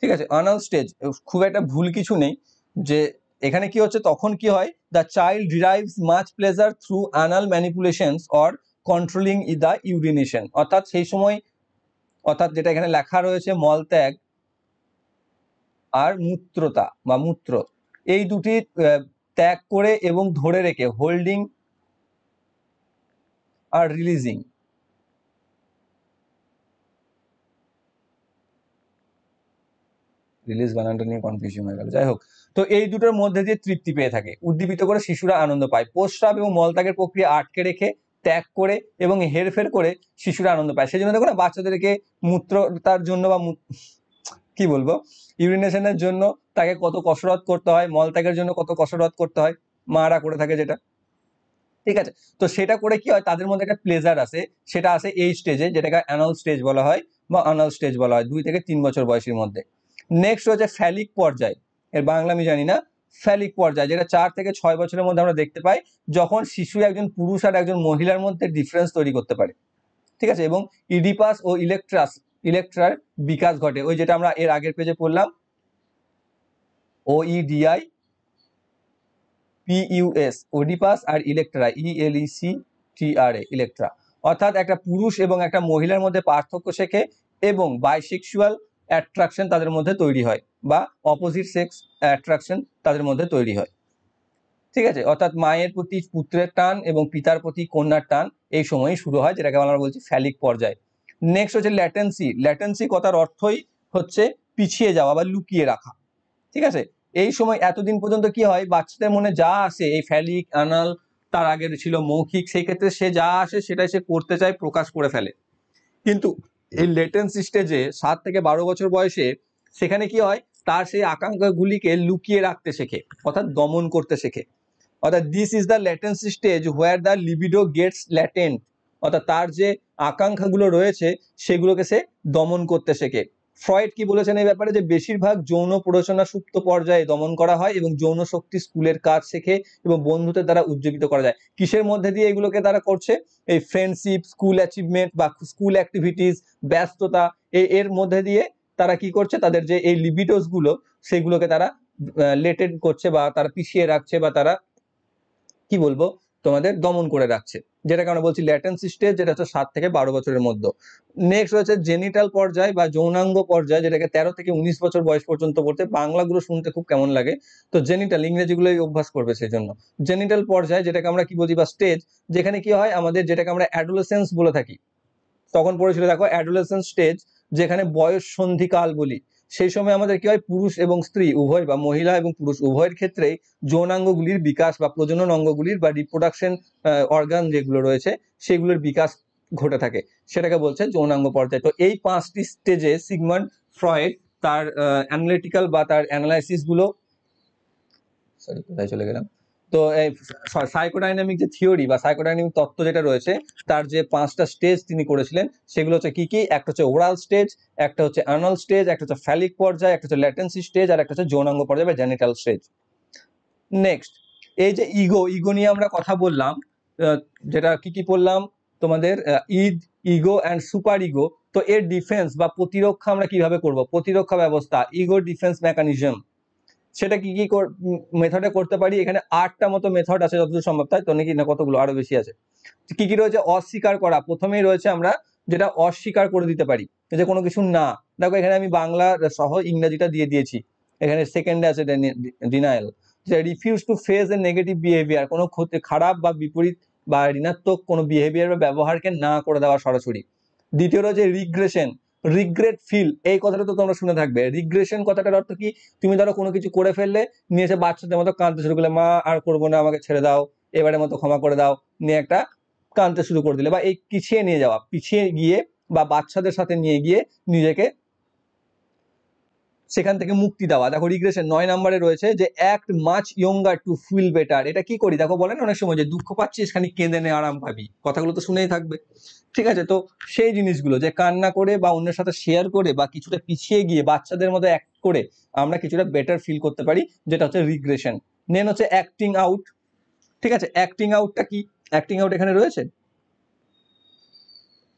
ঠিক আছে, অ্যানাল স্টেজ খুব একটা ভুল কিছু নেই, যে এখানে কি হচ্ছে, তখন কি হয়, the child derives much pleasure through anal manipulations or controlling the urination. অর্থাৎ সেই সময়, অর্থাৎ যেটা এখানে লেখা রয়েছে মলত্যাগ আর মূত্রতা বা মূত্র, এই দুটি ত্যাগ করে এবং ধরে রেখে, হোল্ডিং আর রিলিজিং, রিলিজ বানানটা নিয়ে কনফিউশন হয়ে গেল, যাই হোক। তো এই দুটোর মধ্যে দিয়ে তৃপ্তি পেয়ে থাকে, উদ্দীপিত করে শিশুরা আনন্দ পায়। প্রস্রাব এবং মলত্যাগের প্রক্রিয়া আটকে রেখে, ত্যাগ করে এবং হেরফের করে শিশুরা আনন্দ পায়। সেই জন্য দেখো না, বাচ্চাদেরকে মূত্রতার জন্য বা কি বলবো, ইউরিনেশনের জন্য তাকে কত কসরত করতে হয়, মলত্যাগের জন্য কত কসরত করতে হয়, মারা করে থাকে যেটা। ঠিক আছে, তো সেটা করে কি হয়, তাদের মধ্যে একটা প্লেজার আসে, সেটা আসে এই স্টেজে, যেটাকে অ্যানাল স্টেজ বলা হয় বা আনাল স্টেজ বলা হয়, 2 থেকে 3 বছর বয়সের মধ্যে। নেক্সট হচ্ছে ফ্যালিক পর্যায়, এর বাংলা আমি জানি না। ফ্যালিক পর্যায় যেটা 4 থেকে 6 বছরের মধ্যে আমরা দেখতে পাই, যখন শিশু একজন পুরুষ আর একজন মহিলার মধ্যে ডিফারেন্স তৈরি করতে পারে, ঠিক আছে, এবং ইডিপাস ও ইলেকট্রার বিকাশ ঘটে। ওই যেটা আমরা এর আগের পেজে পড়লাম, OEDI PUS, ওডিপাস আর ইলেকট্রা ELECTRA, ইলেকট্রা, অর্থাৎ একটা পুরুষ এবং একটা মহিলার মধ্যে পার্থক্য শেখে এবং বাইসেক্সুয়াল অ্যাট্রাকশন তাদের মধ্যে তৈরি হয় বা অপোজিট সেক্স অ্যাট্রাকশন তাদের মধ্যে তৈরি হয়, ঠিক আছে। অর্থাৎ মায়ের প্রতি পুত্রের টান এবং পিতার প্রতি কন্যার টান এই সময়ই শুরু হয়, যেটাকে আমরা বলছি ফ্যালিক পর্যায়। নেক্সট হচ্ছে ল্যাটেন্সি। ল্যাটেন্সি কথার অর্থই হচ্ছে পিছিয়ে যাওয়া বা লুকিয়ে রাখা, ঠিক আছে। এই সময় এতদিন পর্যন্ত কি হয়, বাচ্চাদের মনে যা আসে, এই ফ্যালিক, অ্যানাল, তার আগে ছিল মৌখিক, সেই ক্ষেত্রে সে যা আসে সেটাই সে করতে চায়, প্রকাশ করে ফেলে। কিন্তু এই লেটেন্সি স্টেজে 7 থেকে 12 বছর বয়সে সেখানে কি হয়, তার সেই আকাঙ্ক্ষাগুলিকে লুকিয়ে রাখতে শেখে, অর্থাৎ দমন করতে শেখে। অর্থাৎ this is the latency stage where the libido gets latent, অর্থাৎ তার যে আকাঙ্ক্ষাগুলো রয়েছে সেগুলোকে সে দমন করতে শেখে। ফ্রয়েড কি বলেছেন এই ব্যাপারে, যে বেশিরভাগ যৌন প্ররোচনা সুপ্ত পর্যায়ে দমন করা হয় এবং যৌন শক্তি স্কুলের কাজ শেখে এবং বন্ধুদের দ্বারা উজ্জীবিত করা যায়। কিসের মধ্যে দিয়ে এগুলোকে তারা করছে, এই ফ্রেন্ডশিপ, স্কুল অ্যাচিভমেন্ট বা স্কুল অ্যাক্টিভিটিস, ব্যস্ততা, এর মধ্যে দিয়ে তারা কি করছে, তাদের যে এই লিবিডোস গুলো সেগুলোকে তারা লেটেন্ট করছে বা তারা পিছিয়ে রাখছে বা তারা কি বলবো তোমাদের দমন করে রাখছে, যেটাকে আমরা বলছি ল্যাটেন্সি স্টেজ, যেটা হচ্ছে 7 থেকে 12 বছরের মধ্যে। নেক্সট হচ্ছে জেনিটাল পর্যায় বা যৌনাঙ্গ পর্যায়, যেটাকে 13 থেকে 19 বছর বয়স পর্যন্ত পড়তে। বাংলাগুলো শুনতে খুব কেমন লাগে, তো জেনিটাল ইংরেজিগুলোই অভ্যাস করবে সেই জন্য। জেনিটাল পর্যায় যেটাকে আমরা কি বলছি বা স্টেজ, যেখানে কি হয় আমাদের, যেটাকে আমরা অ্যাডোলেসেন্স বলে থাকি, তখন পড়েছিল দেখো অ্যাডোলেসেন্স স্টেজ, যেখানে বয়স সন্ধিকাল বলি। সেই সময় আমাদের কি হয়, পুরুষ এবং স্ত্রী উভয় বা মহিলা এবং পুরুষ উভয়ের ক্ষেত্রেই যৌনাঙ্গগুলির বিকাশ বা প্রজনন অঙ্গগুলির বা রিপ্রোডাকশন অর্গান যেগুলো রয়েছে সেগুলোর বিকাশ ঘটে থাকে, সেটাকে বলছে যৌনাঙ্গ পর্যায়। তো এই 5টি স্টেজে সিগমন্ড ফ্রয়েড তার অ্যানালিটিক্যাল বা তার অ্যানালাইসিস গুলো, সরি কোথায় চলে গেলাম, তো এই সাইকোডাইনামিক যে থিওরি বা সাইকোডাইনামিক তত্ত্ব যেটা রয়েছে, তার যে 5টা স্টেজ তিনি করেছিলেন সেগুলো হচ্ছে কি কি, একটা হচ্ছে ওরাল স্টেজ, একটা হচ্ছে অ্যানাল স্টেজ, একটা হচ্ছে ফ্যালিক পর্যায়, একটা হচ্ছে ল্যাটেন্সি স্টেজ, আর একটা হচ্ছে যৌনাঙ্গ পর্যায় বা জেনিটাল স্টেজ। নেক্সট, এই যে ইগো নিয়ে আমরা কথা বললাম, যেটা কি কি পড়লাম তোমাদের, ইগো অ্যান্ড সুপার ইগো। তো এর ডিফেন্স বা প্রতিরক্ষা আমরা কিভাবে করব, প্রতিরক্ষা ব্যবস্থা, ইগো ডিফেন্স মেকানিজম, সেটা কি কি মেথডে করতে পারি। এখানে 8টা মতো মেথড আছে যতদূর সম্ভব, তাই তো নাকি না কতগুলো আরো বেশি আছে। কি কি রয়েছে, অস্বীকার করা, প্রথমেই রয়েছে আমরা যেটা অস্বীকার করে দিতে পারি, যে কোনো কিছু না। দেখো এখানে আমি বাংলা সহ ইংরেজিটা দিয়ে দিয়েছি, এখানে সেকেন্ডে আছে ডিনায়াল, যে refuse to face A negative behaviour, কোনো খারাপ বা বিপরীত বা ঋণাত্মক কোনো বিহেভিয়ার বা ব্যবহারকে না করে দেওয়া সরাসরি। দ্বিতীয় রয়েছে রিগ্রেশন, রিগ্রেট ফিল, এই কথাটা তো তোমরা শুনে থাকবে। রিগ্রেশন কথাটার অর্থ কি, তুমি ধরো কোনো কিছু করে ফেললে, নিয়ে এসে বাচ্চাদের মতো কাঁদতে শুরু করলে, মা আর করবো না, আমাকে ছেড়ে দাও, এবারের মতো ক্ষমা করে দাও, নিয়ে একটা কাঁদতে শুরু করে দিলে, বা এই পিছিয়ে নিয়ে যাওয়া, পিছিয়ে গিয়ে বা বাচ্চাদের সাথে নিয়ে গিয়ে নিজেকে সেখান থেকে মুক্তি দেওয়া। দেখো রিগ্রেশন 9 নম্বরে রয়েছে, যে act much younger to feel better. এটা কি করি, দেখো বলেন অনেক সময় যে দুঃখ পাচ্ছিস, খানি কেঁদে নে আরাম পাবি, কথাগুলো তো শুনেই থাকবে, ঠিক আছে। তো সেই জিনিসগুলো যে কান্না করে বা অন্যের সাথে শেয়ার করে বা কিছুটা পিছিয়ে গিয়ে বাচ্চাদের মতো অ্যাক্ট করে আমরা কিছুটা বেটার ফিল করতে পারি, যেটা হচ্ছে রিগ্রেশন। নেন হচ্ছে অ্যাক্টিং আউট, ঠিক আছে। অ্যাক্টিং আউটটা কি, অ্যাক্টিং আউট এখানে রয়েছে,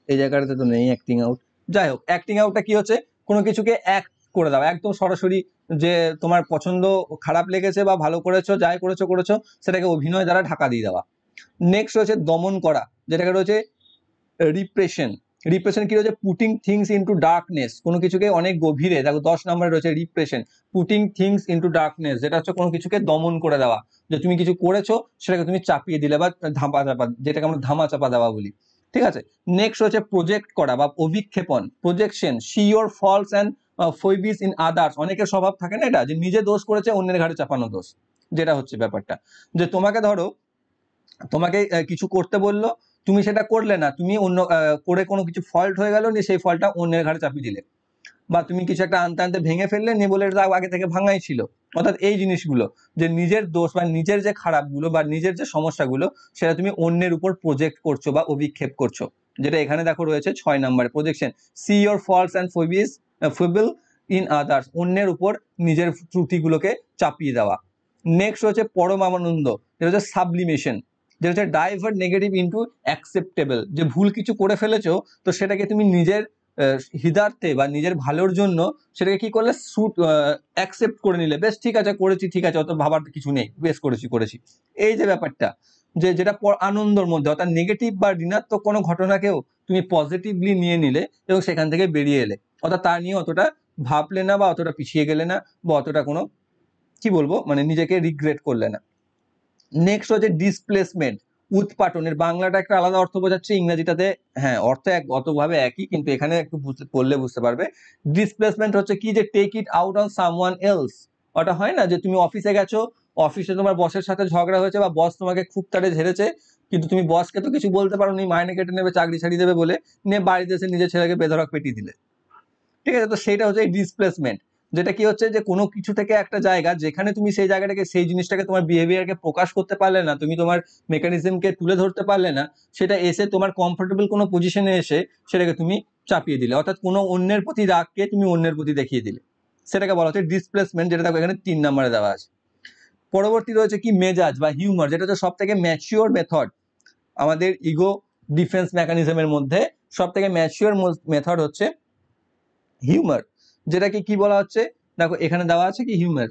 এই জায়গাটাতে তো নেই অ্যাক্টিং আউট। যাই হোক, অ্যাক্টিং আউটটা কি হচ্ছে, কোনো কিছুকে অ্যাক্ট করে দাও একদম সরাসরি, যে তোমার পছন্দ, খারাপ লেগেছে বা ভালো করেছো, যাই করেছো করেছো, সেটাকে অভিনয় দ্বারা ঢাকা দিয়ে দেওয়া। নেক্সট রয়েছে দমন করা, যেটাকে রয়েছে রিপ্রেশন। রিপ্রেশন কি রয়েছে, পুটিং থিংস ইনটু ডার্কনেস, কোনো কিছুকে অনেক গভীরে, দেখো 10 নম্বরে রয়েছে repression, putting things into darkness, যেটা হচ্ছে কোনো কিছুকে দমন করে দেওয়া, যে তুমি কিছু করেছো সেটাকে তুমি চাপিয়ে দিলে বা ধাপা চাপা, যেটাকে আমরা ধামা চাপা দেওয়া বলি, ঠিক আছে। নেক্সট হচ্ছে প্রজেক্ট করা বা অভিক্ষেপণ, projection, see your faults and foibles in others. অনেকের স্বভাব থাকে না এটা, যে নিজে দোষ করেছে অন্যের ঘাড়ে চাপানো দোষ, যেটা হচ্ছে ব্যাপারটা, যে তোমাকে ধরো, তোমাকে কিছু করতে বললো, তুমি সেটা করলে না, তুমি অন্য করে কোনো কিছু ফল্ট হয়ে গেল, নিয়ে সেই ফলটা অন্যের ঘাড়ে চাপিয়ে দিলে, বা তুমি কিছু একটা আনতে আনতে ভেঙে ফেললে, নিয়ে বলে এটা আগে থেকে ভাঙাই ছিল। অর্থাৎ এই জিনিসগুলো, যে নিজের দোষ বা নিজের যে খারাপগুলো বা নিজের যে সমস্যাগুলো, সেটা তুমি অন্যের উপর প্রজেক্ট করছো বা অভিক্ষেপ করছো, যেটা এখানে দেখো রয়েছে 6 নম্বরে projection, see your faults and feeble in others, অন্যের উপর নিজের ত্রুটিগুলোকে চাপিয়ে দেওয়া। নেক্সট হচ্ছে পরমানন্দ, যেটা হচ্ছে সাবলিমেশন, যেটা হচ্ছে ডাইভার্ট নেগেটিভ ইনটু অ্যাকসেপ্টেবল, যে ভুল কিছু করে ফেলেছো তো সেটাকে তুমি নিজের হিতার্থে বা নিজের ভালোর জন্য সেটাকে কি করলে অ্যাকসেপ্ট করে নিলে, বেশ ঠিক আছে করেছি, ঠিক আছে অত ভাবার কিছু নেই, বেশ করেছি। এই যে ব্যাপারটা, যেটা আনন্দর মধ্যে, অর্থাৎ নেগেটিভ বা ঋণাত্মক কোনো ঘটনাকেও তুমি পজিটিভলি নিয়ে নিলে এবং সেখান থেকে বেরিয়ে এলে, অর্থাৎ তার নিয়ে অতটা ভাবলে না বা অতটা পিছিয়ে গেলে না বা অতটা কোনো কি বলবো মানে নিজেকে রিগ্রেট করলে না। নেক্সট হচ্ছে ডিসপ্লেসমেন্ট, উৎপাটনের বাংলাটা একটা আলাদা অর্থ বোঝাচ্ছে, ইংরেজিটাতে হ্যাঁ অর্থ অতভাবে একই, কিন্তু এখানে একটু পড়লে বুঝতে পারবে। ডিসপ্লেসমেন্ট হচ্ছে কি, যে take it out on someone else. ওটা হয় না যে তুমি অফিসে গেছো, অফিসে তোমার বসের সাথে ঝগড়া হয়েছে বা বস তোমাকে খুব তাড়ে ঝেড়েছে, কিন্তু তুমি বসকে তো কিছু বলতে পারো নি, মাইনে কেটে নেবে, চাকরি ছাড়িয়ে দেবে বলে নিয়ে বাড়িতে এসে নিজের ছেলেকে বেধড়ক পেটিয়ে দিলে, ঠিক আছে। তো সেটা হচ্ছে ডিসপ্লেসমেন্ট, যেটা কি হচ্ছে যে কোনো কিছু থেকে একটা জায়গা যেখানে তুমি সেই জায়গাটাকে সেই জিনিসটাকে তোমার বিহেভিয়ারকে প্রকাশ করতে পারলে না, তুমি তোমার মেকানিজমকে তুলে ধরতে পারলে না, সেটা এসে তোমার কমফোর্টেবল কোনো পজিশনে এসে সেটাকে তুমি চাপিয়ে দিলে, অর্থাৎ কোনো অন্যের প্রতি রাগকে তুমি অন্যের প্রতি দেখিয়ে দিলে, সেটাকে বলা হচ্ছে ডিসপ্লেসমেন্ট, যেটা দেখো এখানে 3 নম্বরে দেওয়া আছে। পরবর্তী রয়েছে কি মেজাজ বা হিউমার, যেটা হচ্ছে সব থেকে ম্যাচিওর মেথড আমাদের ইগো ডিফেন্স মেকানিজমের মধ্যে, সব থেকে ম্যাচিওর মেথড হচ্ছে হিউমার, যেটাকে কি বলা হচ্ছে দেখো এখানে দেওয়া আছে কি হিউমার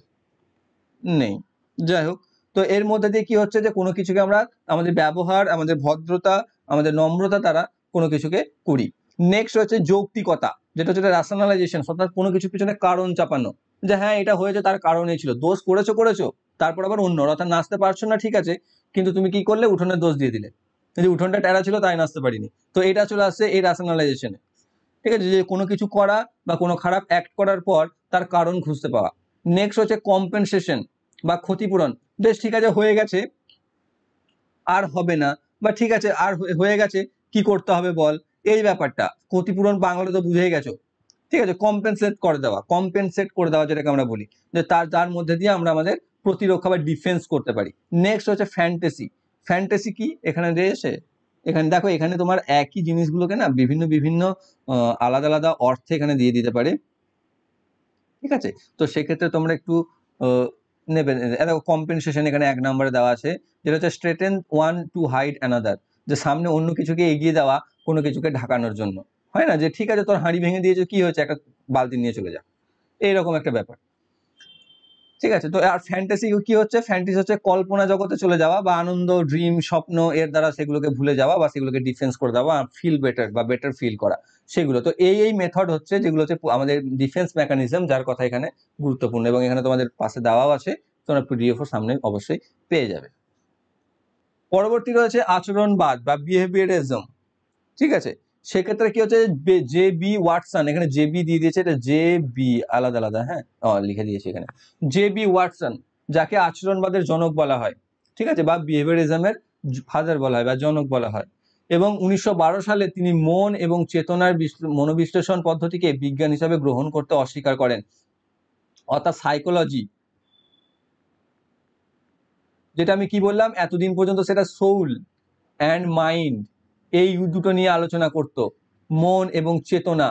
নেই, যাই হোক। তো এর মধ্যে দিয়ে কি হচ্ছে যে কোনো কিছুকে আমরা আমাদের ব্যবহার, আমাদের ভদ্রতা, আমাদের নম্রতা দ্বারা কোনো কিছুকে করি। নেক্সট হচ্ছে যৌক্তিকতা, যেটা হচ্ছে রেশনালাইজেশন, অর্থাৎ কোনো কিছুর পিছনে কারণ চাপানো, যে হ্যাঁ এটা হয়েছে তার কারণ এই ছিল, দোষ করেছো, তারপর আবার অন্য, অর্থাৎ নাচতে পারছো না ঠিক আছে, কিন্তু তুমি কি করলে উঠোনের দোষ দিয়ে দিলে, যে উঠোনটা টেরা ছিল তাই নাচতে পারিনি, তো এটা চলে আসছে এই রেশনালাইজেশনে, ঠিক আছে, যে কোনো কিছু করা বা কোনো খারাপ অ্যাক্ট করার পর তার কারণ খুঁজতে পাওয়া। নেক্সট হচ্ছে কম্পেনসেশন বা ক্ষতিপূরণ, বেশ ঠিক আছে হয়ে গেছে আর হবে না, বা ঠিক আছে আর হয়ে গেছে কি করতে হবে বল, এই ব্যাপারটা ক্ষতিপূরণ বাংলা তো বুঝেই গেছো, ঠিক আছে। কম্পেনসেট করে দেওয়া যেটাকে আমরা বলি, যে তার মধ্যে দিয়ে আমরা আমাদের প্রতিরক্ষা বা ডিফেন্স করতে পারি। নেক্সট হচ্ছে ফ্যান্টাসি কি এখানে রয়েছে, এখানে দেখো এখানে তোমার একই জিনিসগুলোকে না বিভিন্ন আলাদা আলাদা অর্থে এখানে দিয়ে দিতে পারে, ঠিক আছে। তো সেক্ষেত্রে তোমরা একটু নেবে। দেখো কম্পেনসেশন এখানে 1 নম্বরে দেওয়া আছে, যেটা হচ্ছে স্ট্রেটেন ওয়ান টু হাইড অ্যানাদার, যে সামনে অন্য কিছুকে এগিয়ে দেওয়া কোনো কিছুকে ঢাকানোর জন্য, হয় না যে ঠিক আছে তোর হাঁড়ি ভেঙে দিয়েছে কি হয়েছে একটা বালতি নিয়ে চলে যা, এইরকম একটা ব্যাপার, ঠিক আছে। তো আর ফ্যান্টাসি কি হচ্ছে, ফ্যান্টাসি হচ্ছে কল্পনা জগতে চলে যাওয়া বা আনন্দ, ড্রিম, স্বপ্ন এর দ্বারা সেগুলোকে ভুলে যাওয়া বা সেগুলোকে ডিফেন্স করে দেওয়া, ফিল বেটার বা বেটার ফিল করা সেগুলো। তো এই মেথড হচ্ছে যেগুলো হচ্ছে আমাদের ডিফেন্স মেকানিজম, যার কথা এখানে গুরুত্বপূর্ণ, এবং এখানে তোমাদের পাশে দেওয়াও আছে, তোমরা পিডিএফও সামনে অবশ্যই পেয়ে যাবে। পরবর্তী রয়েছে আচরণবাদ বা বিহেভিয়ারিজম, ঠিক আছে। সেক্ষেত্রে কি হচ্ছে জে বি ওয়াটসন, এখানে জে বি দিয়ে দিয়েছে, এটা জে বি আলাদা আলাদা, হ্যাঁ লিখে দিয়েছে এখানে জে বি ওয়াটসন, যাকে আচরণবাদের জনক বলা হয়, ঠিক আছে, বা বিহেভিয়ারিজমের ফাদার বলা হয় বা জনক বলা হয়। এবং 1912 সালে তিনি মন এবং চেতনার মনোবিশ্লেষণ পদ্ধতিকে বিজ্ঞান হিসাবে গ্রহণ করতে অস্বীকার করেন, অর্থাৎ সাইকোলজি, যেটা আমি কি বললাম এতদিন পর্যন্ত, সেটা সোল অ্যান্ড মাইন্ড এই দুটো নিয়ে আলোচনা করত, মন এবং চেতনা,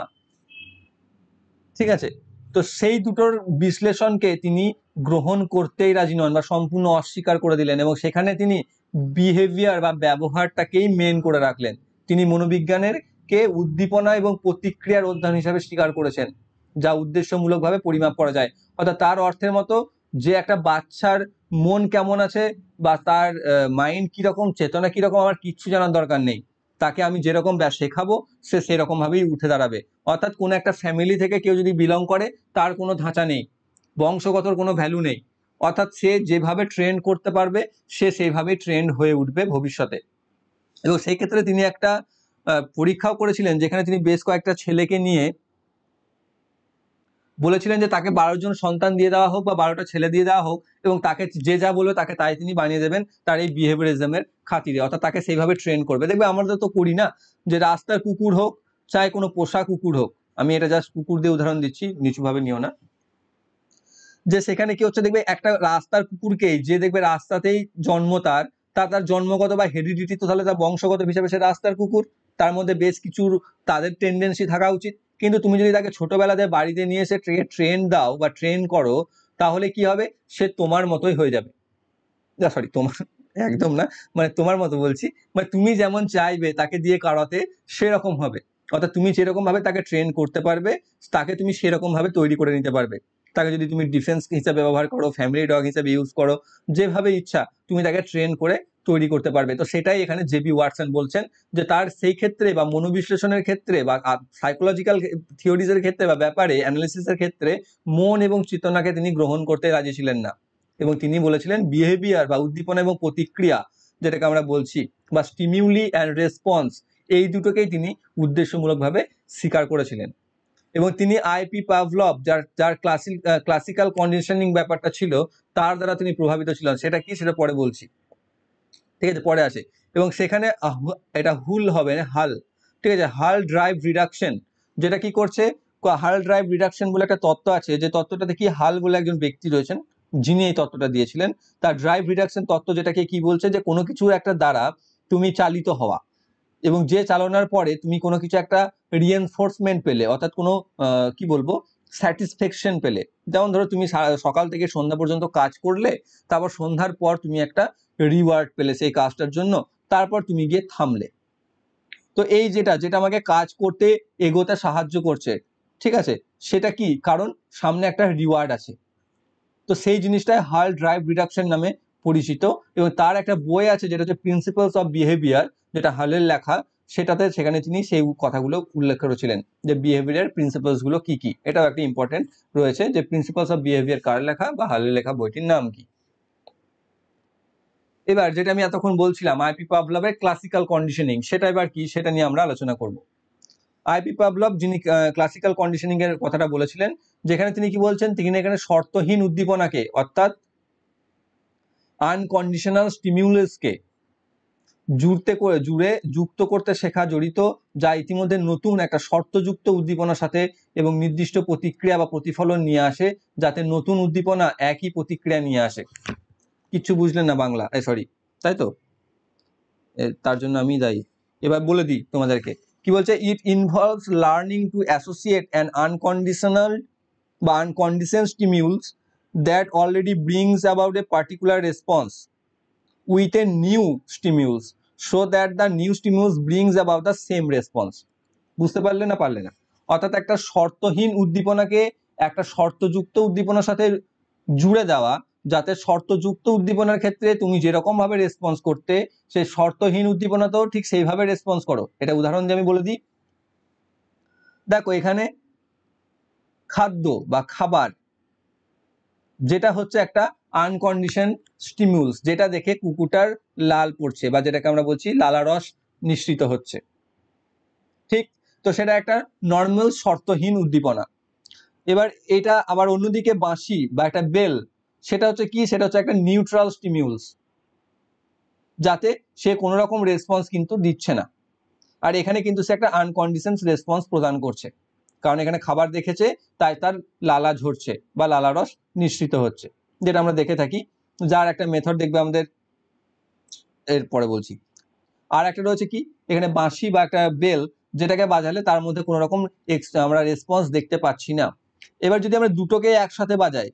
ঠিক আছে। তো সেই দুটোর বিশ্লেষণকে তিনি গ্রহণ করতেই রাজি নন বা সম্পূর্ণ অস্বীকার করে দিলেন, এবং সেখানে তিনি বিহেভিয়ার বা ব্যবহারটাকেই মেন করে রাখলেন। তিনি মনোবিজ্ঞানের কে উদ্দীপনা এবং প্রতিক্রিয়ার অধ্যয়ন হিসাবে স্বীকার করেছেন, যা উদ্দেশ্যমূলকভাবে পরিমাপ করা যায়। অর্থাৎ তার অর্থের মতো যে একটা বাচ্চার মন কেমন আছে বা তার মাইন্ড কিরকম, চেতনা কিরকম, আমার কিচ্ছু জানার দরকার নেই, তাকে আমি যেরকম শেখাবো সে সেরকম ভাবেই উঠে দাঁড়াবে। অর্থাৎ কোনো একটা ফ্যামিলি থেকে কেউ যদি বিলং করে তার কোনো ধাঁচা নেই, বংশগতর কোনো ভ্যালু নেই, অর্থাৎ সে যেভাবে ট্রেন্ড করতে পারবে সে সেইভাবেই ট্রেন্ড হয়ে উঠবে ভবিষ্যতে। এবং সেই ক্ষেত্রে তিনি একটা পরীক্ষাও করেছিলেন, যেখানে তিনি বেশ কয়েকটা ছেলেকে নিয়ে বলেছিলেন যে তাকে 12 জন সন্তান দিয়ে দেওয়া হোক বা 12টা ছেলে দিয়ে দেওয়া হোক, এবং তাকে যে যা বলবে তাকে তাই তিনি বানিয়ে দেবেন তার এই বিহেভিয়ারিজমের খাতিরে, অর্থাৎ তাকে সেইভাবে ট্রেন করবে। দেখবে আমরা তো করি না, যে রাস্তার কুকুর হোক চাই কোনো পোষা কুকুর হোক, আমি এটা জাস্ট কুকুর দিয়ে উদাহরণ দিচ্ছি, নিচুভাবে নিও না, যে সেখানে কি হচ্ছে দেখবে একটা রাস্তার কুকুরকেই যে দেখবে রাস্তাতেই জন্ম তার, তার জন্মগত বা হেরিডিটি, তো তাহলে তার বংশগত হিসেবে সে রাস্তার কুকুর, তার মধ্যে বেশ কিছু তাদের টেন্ডেন্সি থাকা উচিত। কিন্তু তুমি যদি তাকে ছোটবেলাতে বাড়িতে নিয়ে এসে ট্রেন দাও বা ট্রেন করো, তাহলে কি হবে, সে তোমার মতোই হয়ে যাবে। সরি, তোমার একদম না, মানে তোমার মতো বলছি, মানে তুমি যেমন চাইবে তাকে দিয়ে করাতে সেরকম হবে। অর্থাৎ তুমি যেরকম ভাবে তাকে ট্রেন করতে পারবে, তাকে তুমি সেরকম ভাবে তৈরি করে নিতে পারবে। তাকে যদি তুমি ডিফেন্স হিসাবে ব্যবহার করো, ফ্যামিলি ডগ হিসাবে ইউজ করো, যেভাবে ইচ্ছা তুমি তাকে ট্রেন করে তৈরি করতে পারবে। তো সেটাই এখানে জেবি ওয়াটসন বলছেন, যে তার সেই ক্ষেত্রে বা মনোবিশ্লেষণের ক্ষেত্রে বা সাইকোলজিক্যাল থিওরিজের ক্ষেত্রে বা ব্যাপারে অ্যানালিসিসের ক্ষেত্রে মন এবং চেতনাকে তিনি গ্রহণ করতে রাজি ছিলেন না। এবং তিনি বলেছিলেন বিহেভিয়ার বা উদ্দীপনা এবং প্রতিক্রিয়া, যেটাকে আমরা বলছি, বা স্টিমিউলি অ্যান্ড রেসপন্স, এই দুটোকেই তিনি উদ্দেশ্যমূলকভাবে স্বীকার করেছিলেন। এবং তিনি আইপি পাভলভ, যার ক্লাসিক্যাল কন্ডিশনিং ব্যাপারটা ছিল, তার দ্বারা তিনি প্রভাবিত ছিলেন। সেটা কি, সেটা পরে বলছি, ঠিক আছে, পরে আসে। এবং সেখানে এটা হুল হবে না, হাল, ঠিক আছে, হাল ড্রাইভ রিডাকশন, যেটা কি করছে, হাল ড্রাইভ রিডাকশন বলে একটা তত্ত্ব আছে, যে তত্ত্বটাতে কি, হাল বলে একজন ব্যক্তি রয়েছেন যিনি এই তত্ত্বটা দিয়েছিলেন। তার ড্রাইভ রিডাকশন তত্ত্ব যেটাকে কি বলছে, যে কোনো কিছু একটা দ্বারা তুমি চালিত হওয়া, এবং যে চালনার পরে তুমি কোনো কিছু একটা রিএনফোর্সমেন্ট পেলে, অর্থাৎ কোনো কি বলবো, স্যাটিসফ্যাকশন পেলে। যেমন ধরো তুমি সকাল থেকে সন্ধ্যা পর্যন্ত কাজ করলে, তারপর সন্ধ্যার পর তুমি একটা রিওয়ার্ড পেলে সেই কাজটার জন্য, তারপর তুমি গিয়ে থামলে। তো এই যেটা যেটা আমাকে কাজ করতে এগোতে সাহায্য করছে, ঠিক আছে, সেটা কি, কারণ সামনে একটা রিওয়ার্ড আছে। তো সেই জিনিসটাই হাল ড্রাইভ রিডাকশন নামে পরিচিত। এবং তার একটা বই আছে যেটা হচ্ছে প্রিন্সিপালস অফ বিহেভিয়ার, যেটা হালের লেখা। সেখানে তিনি সেই কথাগুলো উল্লেখ করেছিলেন, যে বিহেভিয়ার প্রিন্সিপালস গুলো কি কি। এটাও একটা ইম্পর্টেন্ট রয়েছে, যে প্রিন্সিপালস অফ বিহেভিয়ার কার লেখা বা হালের লেখা বইটির নাম কি। এবার যেটা আমি এতক্ষণ বলছিলাম আইপি পাভলভের ক্লাসিক্যাল কন্ডিশনিং, সেটা এবার কি, সেটা নিয়ে আমরা আলোচনা করব। আইপি পাভলভ, যিনি ক্লাসিক্যাল কন্ডিশনিং এর কথাটা বলেছিলেন, যেখানে তিনি কি বলছেন, তিনি এখানে শর্তহীন উদ্দীপনাকে, অর্থাৎ আনকন্ডিশনাল স্টিমিউলাসকে যুক্ত করতে শেখা জড়িত, যা ইতিমধ্যে নতুন একটা শর্তযুক্ত উদ্দীপনার সাথে এবং নির্দিষ্ট প্রতিক্রিয়া বা প্রতিফলন নিয়ে আসে, যাতে নতুন উদ্দীপনা একই প্রতিক্রিয়া নিয়ে আসে। কিচ্ছু বুঝলেন না বাংলা, সরি, তাই তো, তার জন্য আমি দায়ী। এবার বলে দিই তোমাদেরকে কি বলছে, it involves learning to associate an unconditional বা unconditioned stimulus that already brings about a particular response with a new stimulus so that the new stimulus brings about the same response। বুঝতে পারলে না পারলে না? অর্থাৎ একটা শর্তহীন উদ্দীপনাকে একটা শর্তযুক্ত উদ্দীপনার সাথে জুড়ে দেওয়া, যাতে শর্তযুক্ত উদ্দীপনার ক্ষেত্রে তুমি যেরকম ভাবে রেসপন্স করতে, সেই শর্তহীন উদ্দীপনাতেও ঠিক সেইভাবে রেসপন্স করো। এটা উদাহরণ দিয়ে আমি বলে দিই। দেখো এখানে খাদ্য বা খাবার, যেটা হচ্ছে একটা আনকন্ডিশন স্টিমিউলস, যেটা দেখে কুকুরটার লাল পড়ছে বা যেটাকে আমরা বলছি লালারস নিঃসৃত হচ্ছে, ঠিক। তো সেটা একটা নর্মাল শর্তহীন উদ্দীপনা। এবার এটা আবার অন্যদিকে বাঁশি বা একটা বেল, সেটা হচ্ছে কি, সেটা হচ্ছে একটা নিউট্রাল স্টিমিউলস, যাতে সে কোনো রকম রেসপন্স কিন্তু দিচ্ছে না। আর এখানে কিন্তু সে একটা আনকন্ডিশন রেসপন্স প্রদান করছে, কারণ এখানে খাবার দেখেছে, তাই তার লালা ঝরছে বা লালারস নিঃসৃত হচ্ছে, যেটা আমরা দেখে থাকি। যার একটা মেথড দেখবে আমাদের, এরপরে বলছি। আর একটা রয়েছে কি, এখানে বাঁশি বা একটা বেল, যেটাকে বাজালে তার মধ্যে কোনো রকম আমরা রেসপন্স দেখতে পাচ্ছি না। এবার যদি আমরা দুটোকে একসাথে বাজাই,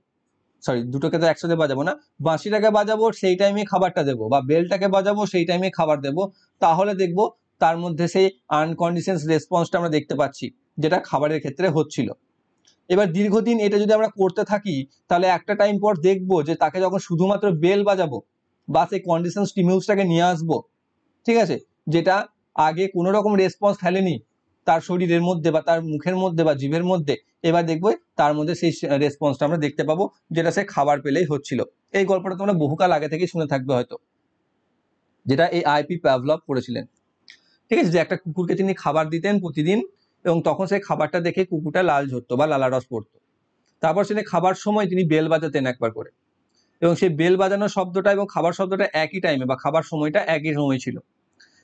সরি দুটোকে তো একসাথে বাজাবো না, বাঁশিটাকে বাজাবো সেই টাইমে খাবারটা দেবো, বা বেলটাকে বাজাবো সেই টাইমে খাবার দেবো, তাহলে দেখবো তার মধ্যে সেই আনকন্ডিশন রেসপন্সটা আমরা দেখতে পাচ্ছি, যেটা খাবারের ক্ষেত্রে হচ্ছিল। এবার দীর্ঘদিন এটা যদি আমরা করতে থাকি, তাহলে একটা টাইম পর দেখবো যে তাকে যখন শুধুমাত্র বেল বাজাবো বা সেই কন্ডিশন স্টিমিউলসটাকে নিয়ে আসবো, ঠিক আছে, যেটা আগে কোনো রকম রেসপন্স ফেলেনি তার শরীরের মধ্যে বা তার মুখের মধ্যে বা জিভের মধ্যে, এবার দেখবো তার মধ্যে সেই রেসপন্সটা আমরা দেখতে পাবো, যেটা সে খাবার পেলেই হচ্ছিল। এই গল্পটা তোমরা বহুকাল আগে থেকেই শুনে থাকবে হয়তো, যেটা এই আইপি পাভলভ করেছিলেন, ঠিক আছে। যে একটা কুকুরকে তিনি খাবার দিতেন প্রতিদিন, এবং তখন সেই খাবারটা দেখে কুকুরটা লাল ঝরতো বা লালারস পড়তো। তারপর সেটা খাবার সময় তিনি বেল বাজাতেন একবার করে, এবং সেই বেল বাজানোর শব্দটা এবং খাবার শব্দটা একই টাইমে বা খাবার সময়টা একই সময় ছিল।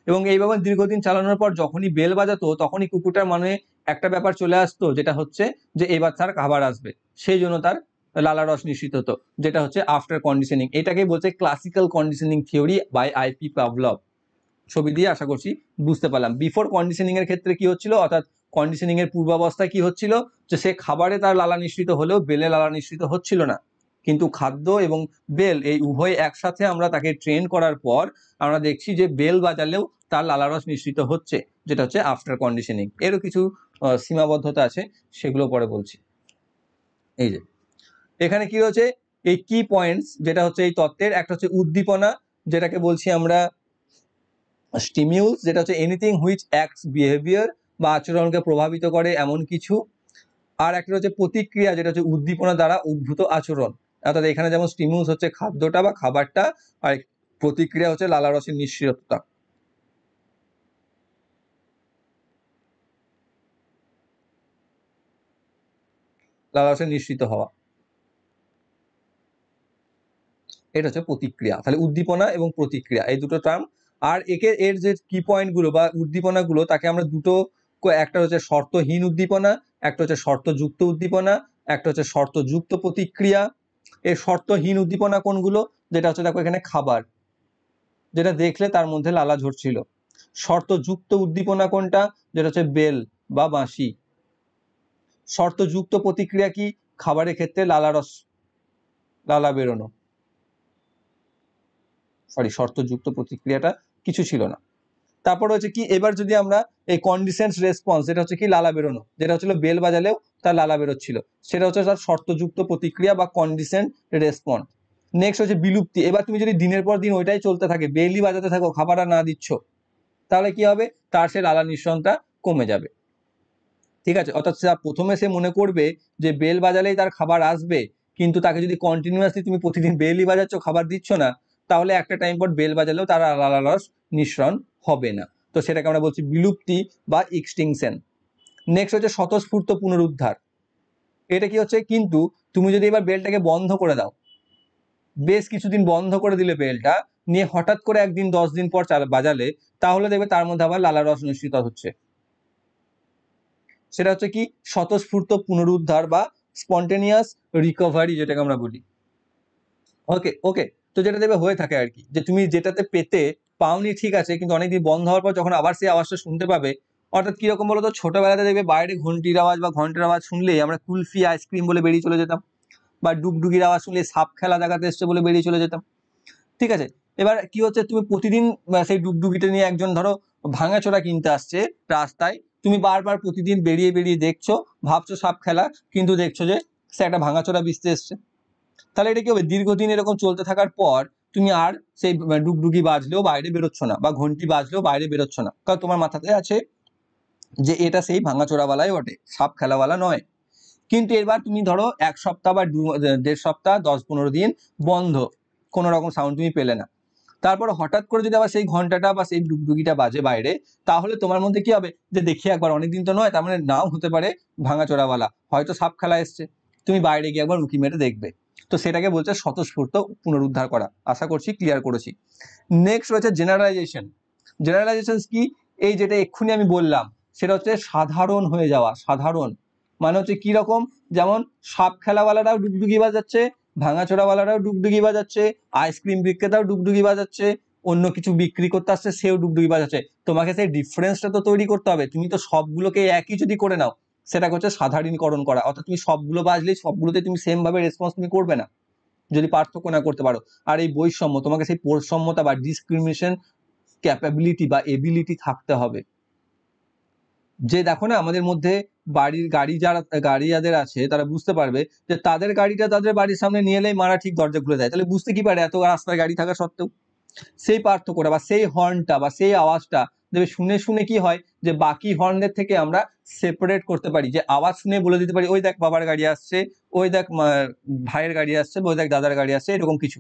এবং এইভাবে দীর্ঘদিন চালানোর পর যখনই বেল বাজাতো, তখনই কুকুরটার মনে একটা ব্যাপার চলে আসতো, যেটা হচ্ছে যে এবার তার খাবার আসবে, সেই জন্য তার লালা রস নিঃসৃত হতো, যেটা হচ্ছে আফটার কন্ডিশনিং। এটাকে বলছে classical conditioning theory by IP Pavlov. ছবি দিয়ে আশা করছি বুঝতে পারলাম। বিফোর কন্ডিশনিং এর ক্ষেত্রে কি হচ্ছিল, অর্থাৎ কন্ডিশনিং এর পূর্বাবস্থায় কি হচ্ছিল, যে সে খাবারে তার লালা নিঃসৃত হলেও বেলে লালা নিঃসৃত হচ্ছিল না, কিন্তু খাদ্য এবং বেল এই উভয় একসাথে আমরা তাকে ট্রেন করার পর আমরা দেখছি যে বেল বাজালেও তার লালারস নিঃসৃত হচ্ছে, যেটা হচ্ছে আফটার কন্ডিশনিং। এরও কিছু সীমাবদ্ধতা আছে, সেগুলো পরে বলছি। এই যে এখানে কি রয়েছে, এই কি পয়েন্টস যেটা হচ্ছে এই তত্ত্বের, একটা হচ্ছে উদ্দীপনা, যেটাকে বলছি আমরা স্টিমিউলস, যেটা হচ্ছে এনিথিং হুইচ অ্যাক্টস বিহেভিয়ার বা আচরণকে প্রভাবিত করে এমন কিছু। আর একটা হচ্ছে প্রতিক্রিয়া, যেটা হচ্ছে উদ্দীপনা দ্বারা উদ্ভূত আচরণ। অর্থাৎ এখানে যেমন স্টিমিউলস হচ্ছে খাদ্যটা বা খাবারটা, আর প্রতিক্রিয়া হচ্ছে লালারসের নিঃসৃততা। লালারসের নিঃসৃত হওয়া, এটা হচ্ছে প্রতিক্রিয়া। তাহলে উদ্দীপনা এবং প্রতিক্রিয়া এই দুটো টার্ম। আর এর যে কি পয়েন্টগুলো বা উদ্দীপনাগুলো, তাকে আমরা দুটো, একটা হচ্ছে শর্তহীন উদ্দীপনা, একটা হচ্ছে শর্তযুক্ত উদ্দীপনা, একটা হচ্ছে শর্তযুক্ত প্রতিক্রিয়া। এই শর্তহীন উদ্দীপনা কোনগুলো, যেটা হচ্ছে দেখো এখানে খাবার, যেটা দেখলে তার মধ্যে লালা ঝরছিল। শর্তযুক্ত উদ্দীপনা কোনটা, যেটা হচ্ছে বেল বা বাঁশি। শর্তযুক্ত প্রতিক্রিয়া কি, খাবারের ক্ষেত্রে লালা বেরোনো। শর্তযুক্ত প্রতিক্রিয়াটা কিছু ছিল না। তারপর হচ্ছে কি, এবার যদি আমরা এই কন্ডিশনস রেসপন্স, যেটা হচ্ছে কি লালা বেরোনো, যেটা হচ্ছিল বেল বাজালেও তার লালা বেরোচ্ছিল, সেটা হচ্ছে তার শর্তযুক্ত প্রতিক্রিয়া বা কন্ডিশন রেসপন্স। নেক্সট হচ্ছে বিলুপ্তি। এবার তুমি যদি দিনের পর দিন ওইটাই চলতে থাকে, বেলই বাজাতে থাকো, খাবার আর না দিচ্ছ, তাহলে কি হবে, তার সে লালা নিঃসরণটা কমে যাবে। ঠিক আছে, অর্থাৎ প্রথমে সে মনে করবে যে বেল বাজালেই তার খাবার আসবে, কিন্তু তাকে যদি কন্টিনিউয়াসলি তুমি প্রতিদিন বেলই বাজাচ্ছ, খাবার দিচ্ছ না, তাহলে একটা টাইম পর বেল বাজালেও তার লালা রস নিঃসরণ হবে না। তো সেটাকে আমরা বলছি বিলুপ্তি বা এক্সটিংশন। নেক্সট হচ্ছে স্বতঃস্ফূর্ত পুনরুদ্ধার। এটা কি হচ্ছে, কিন্তু তুমি যদি এবার বেলটাকে বন্ধ করে দাও, বেশ কিছুদিন বন্ধ করে দিলে বেলটা, নিয়ে হঠাৎ করে একদিন 10 দিন পর বাজালে, তাহলে দেখবে তার মধ্যে আবার লালা রস নিঃসৃত হচ্ছে। সেটা হচ্ছে কি স্বতঃস্ফূর্ত পুনরুদ্ধার বা স্পন্টেনিয়াস রিকভারি, যেটাকে আমরা বলি। ওকে ওকে, তো যেটা দেখবে হয়ে থাকে আর কি, যে তুমি যেটাতে পাওনি ঠিক আছে, কিন্তু অনেকদিন বন্ধ হওয়ার পর যখন আবার সেই আওয়াজটা শুনতে পাবে, অর্থাৎ কিরকম বলতো, ছোটবেলাতে দেখবে বাইরে ঘন্টির আওয়াজ বা ঘন্টার আওয়াজ শুনলেই আমরা কুলফি আইসক্রিম বলে বেরিয়ে চলে যেতাম, বা ডুগডুগির আওয়াজ শুনলে সাপ খেলা দেখাতে এসছে বলে বেরিয়ে চলে যেতাম। ঠিক আছে, এবার কি হচ্ছে, তুমি প্রতিদিন সেই ডুগডুগিটা নিয়ে একজন ধরো ভাঙাচোরা কিনতে আসছে রাস্তায়, তুমি বারবার প্রতিদিন বেরিয়ে বেরিয়ে দেখছো, ভাবছো সাপ খেলা, কিন্তু দেখছো যে সে একটা ভাঙাচোরা বেচতে এসছে। তাহলে এটা কি হবে, দীর্ঘদিন এরকম চলতে থাকার পর তুমি আর সেই ডুগডুগি বাজলেও বাইরে বেরোচ্ছ না, বা ঘন্টি বাজলেও বাইরে বেরোচ্ছ না, কারণ তোমার মাথাতে আছে যে এটা সেই ভাঙাচোরাওয়ালাই বটে, সাপ খেলাওয়ালা নয়। কিন্তু এবার তুমি ধরো 1 সপ্তাহ বা 1.5 সপ্তাহ 10-15 দিন বন্ধ, কোনো রকম সাউন্ড তুমি পেলে না, তারপর হঠাৎ করে যদি আবার সেই ঘন্টাটা বা সেই ডুগডুগিটা বাজে বাইরে, তাহলে তোমার মধ্যে কি হবে, যে দেখি একবার, অনেকদিন তো নয়, তার মানে নাও হতে পারে ভাঙাচোরাওয়ালা, হয়তো সাপ খেলা এসছে, তুমি বাইরে গিয়ে একবার উঁকি মেরে দেখবে। তো সেটাকে বলছে স্বতঃস্ফূর্ত পুনরুদ্ধার করা। আশা করছি ক্লিয়ার করেছি। নেক্সট রয়েছে জেনারেলাইজেশন। জেনারেলাইজেশন কি, এই যেটা এক্ষুনি আমি বললাম, সেটা হচ্ছে সাধারণ হয়ে যাওয়া। সাধারণ মানে হচ্ছে কি রকম, যেমন সাপ খেলাওয়ালারাও ডুগডুগি বাজাচ্ছে, ভাঙাচোরাওয়ালারাও ডুগডুগি বাজাচ্ছে, আইসক্রিম বিক্রেতাও ডুগডুগি বাজাচ্ছে, অন্য কিছু বিক্রি করতে আসছে সেও ডুগডুগি বাজাচ্ছে। তোমাকে সেই ডিফারেন্সটা তো তৈরি করতে হবে, তুমি তো সবগুলোকে একই যদি করে নাও, সেটা হচ্ছে সাধারণীকরণ করা, অর্থাৎ তুমি সবগুলো বাজলেই সবগুলোতে তুমি সেম ভাবে রেসপন্স তুমি করবে না, যদি পার্থক্য না করতে পারো। আর এই বৈষম্য, তোমাকে সেই বৈষম্যতা বা ডিসক্রিমিনেশন ক্যাপাবিলিটি বা এবিলিটি থাকতে হবে। যে দেখো না, আমাদের মধ্যে গাড়ি যাদের আছে, তারা বুঝতে পারবে যে তাদের গাড়িটা তাদের বাড়ির সামনে নিয়ে এলেই মারা ঠিক দরজা খুলে দেয়, তাহলে বুঝতে কি পারে এত রাস্তায় গাড়ি থাকা সত্ত্বেও। সেই পার্থক্যটা বা সেই হর্নটা বা সেই আওয়াজটা দেখবে শুনে শুনে কি হয়, যে বাকি হর্নদের থেকে আমরা সেপারেট করতে পারি, যে আওয়াজ শুনে বলে দিতে পারি ওই দেখ বাবার গাড়ি আসছে, ওই দেখ ভাইয়ের গাড়ি আসছে, ওই দেখ দাদার গাড়ি আসছে, এরকম কিছু।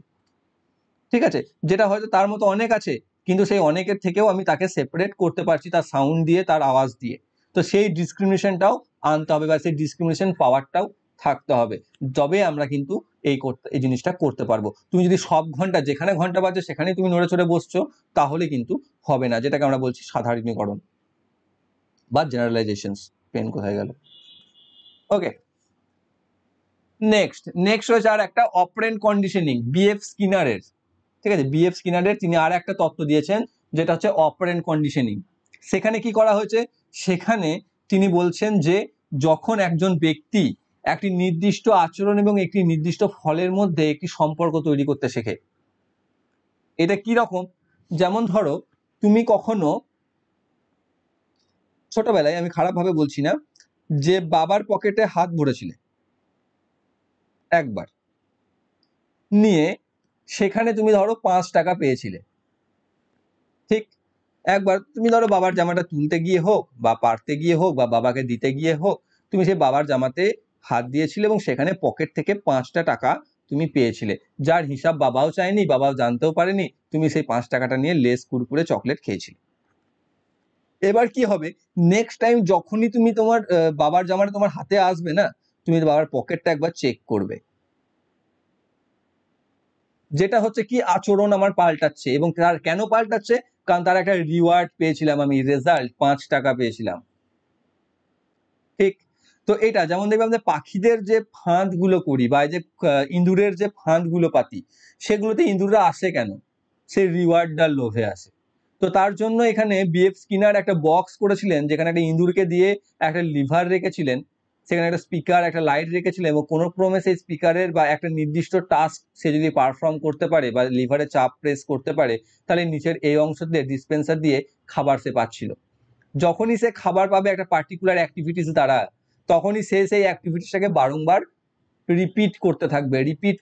ঠিক আছে, যেটা হয়তো তার মতো অনেক আছে, কিন্তু সেই অনেকের থেকেও আমি তাকে সেপারেট করতে পারছি তার সাউন্ড দিয়ে, তার আওয়াজ দিয়ে। তো সেই ডিসক্রিমিনেশনটাও আনতে হবে, বা সেই ডিসক্রিমিনেশন পাওয়ারটাও থাকতে হবে, তবে আমরা কিন্তু এই জিনিসটা করতে পারবো। তুমি যদি সব ঘন্টা, যেখানে ঘন্টা বাজে সেখানেই তুমি নড়ে চড়ে বসছো, তাহলে কিন্তু হবে না, যেটাকে আমরা বলছি সাধারণীকরণ বা জেনারেলাইজেশন। পেন কোথায় গেল? ওকে, নেক্সট রয়েছে আর একটা অপারেন্ট কন্ডিশনিং বিএফ স্কিনারের, ঠিক আছে, বিএফ স্কিনারের তিনি আর একটা তত্ত্ব দিয়েছেন যেটা হচ্ছে অপারেন্ট কন্ডিশনিং। সেখানে কি করা হয়েছে, সেখানে তিনি বলছেন যে যখন একজন ব্যক্তি একটি নির্দিষ্ট আচরণ এবং একটি নির্দিষ্ট ফলের মধ্যে একটি সম্পর্ক তৈরি করতে শেখে। এটা কি রকম, যেমন ধরো তুমি কখনো ছোটবেলায়, আমি খারাপ ভাবে বলছি না, যে বাবার পকেটে হাত ভরেছিলে একবার, নিয়ে সেখানে তুমি ধরো 5 টাকা পেয়েছিলে, ঠিক, একবার তুমি ধরো বাবার জামাটা তুলতে গিয়ে হোক বা পারতে গিয়ে হোক বা বাবাকে দিতে গিয়ে হোক, তুমি সেই বাবার জামাতে হাত দিয়েছিলে এবং সেখানে পকেট থেকে 5টা টাকা তুমি পেয়েছিলে, যার হিসাব বাবাও চায়নি, বাবাও জানতেও পারেনি, তুমি সেই 5 টাকাটা নিয়ে লেস কুরকুরে চকলেট খেয়েছিলে। এবার কি হবে, নেক্সট টাইম যখনই তুমি তোমার বাবার জামাটা তোমার হাতে আসবে না, তুমি বাবার পকেটটা একবার চেক করবে, যেটা হচ্ছে কি আচরণ আমার পাল্টাচ্ছে। এবং তার কেন পাল্টাচ্ছে, কারণ তার একটা রিওয়ার্ড পেয়েছিলাম, আমি রেজাল্ট 5 টাকা পেয়েছিলাম, ঠিক। তো এটা যেমন দেখবে আমাদের পাখিদের যে ফাঁদ গুলো করি বা যে ইঁদুরের যে ফাঁদ গুলো পাতি, সেগুলোতে ইঁদুররা আসে কেন, সেই রিওয়ার্ডটার লোভে আসে। তো তার জন্য এখানে বিএফ স্কিনার একটা বক্স করেছিলেন, যেখানে একটা ইঁদুরকে দিয়ে একটা লিভার রেখেছিলেন, সেখানে একটা স্পিকার একটা লাইট রেখেছিলেন, এবং কোনো ক্রমে সেই স্পিকারের বা একটা নির্দিষ্ট টাস্ক সে যদি পারফর্ম করতে পারে বা লিভারে চাপ প্রেস করতে পারে, তাহলে নিচের এই অংশ দিয়ে ডিসপেন্সার দিয়ে খাবার সে পাচ্ছিল। যখনই সে খাবার পাবে একটা পার্টিকুলার অ্যাক্টিভিটিস দ্বারা, তখনই সে সেই অ্যাক্টিভিটিসটাকে বারংবার রিপিট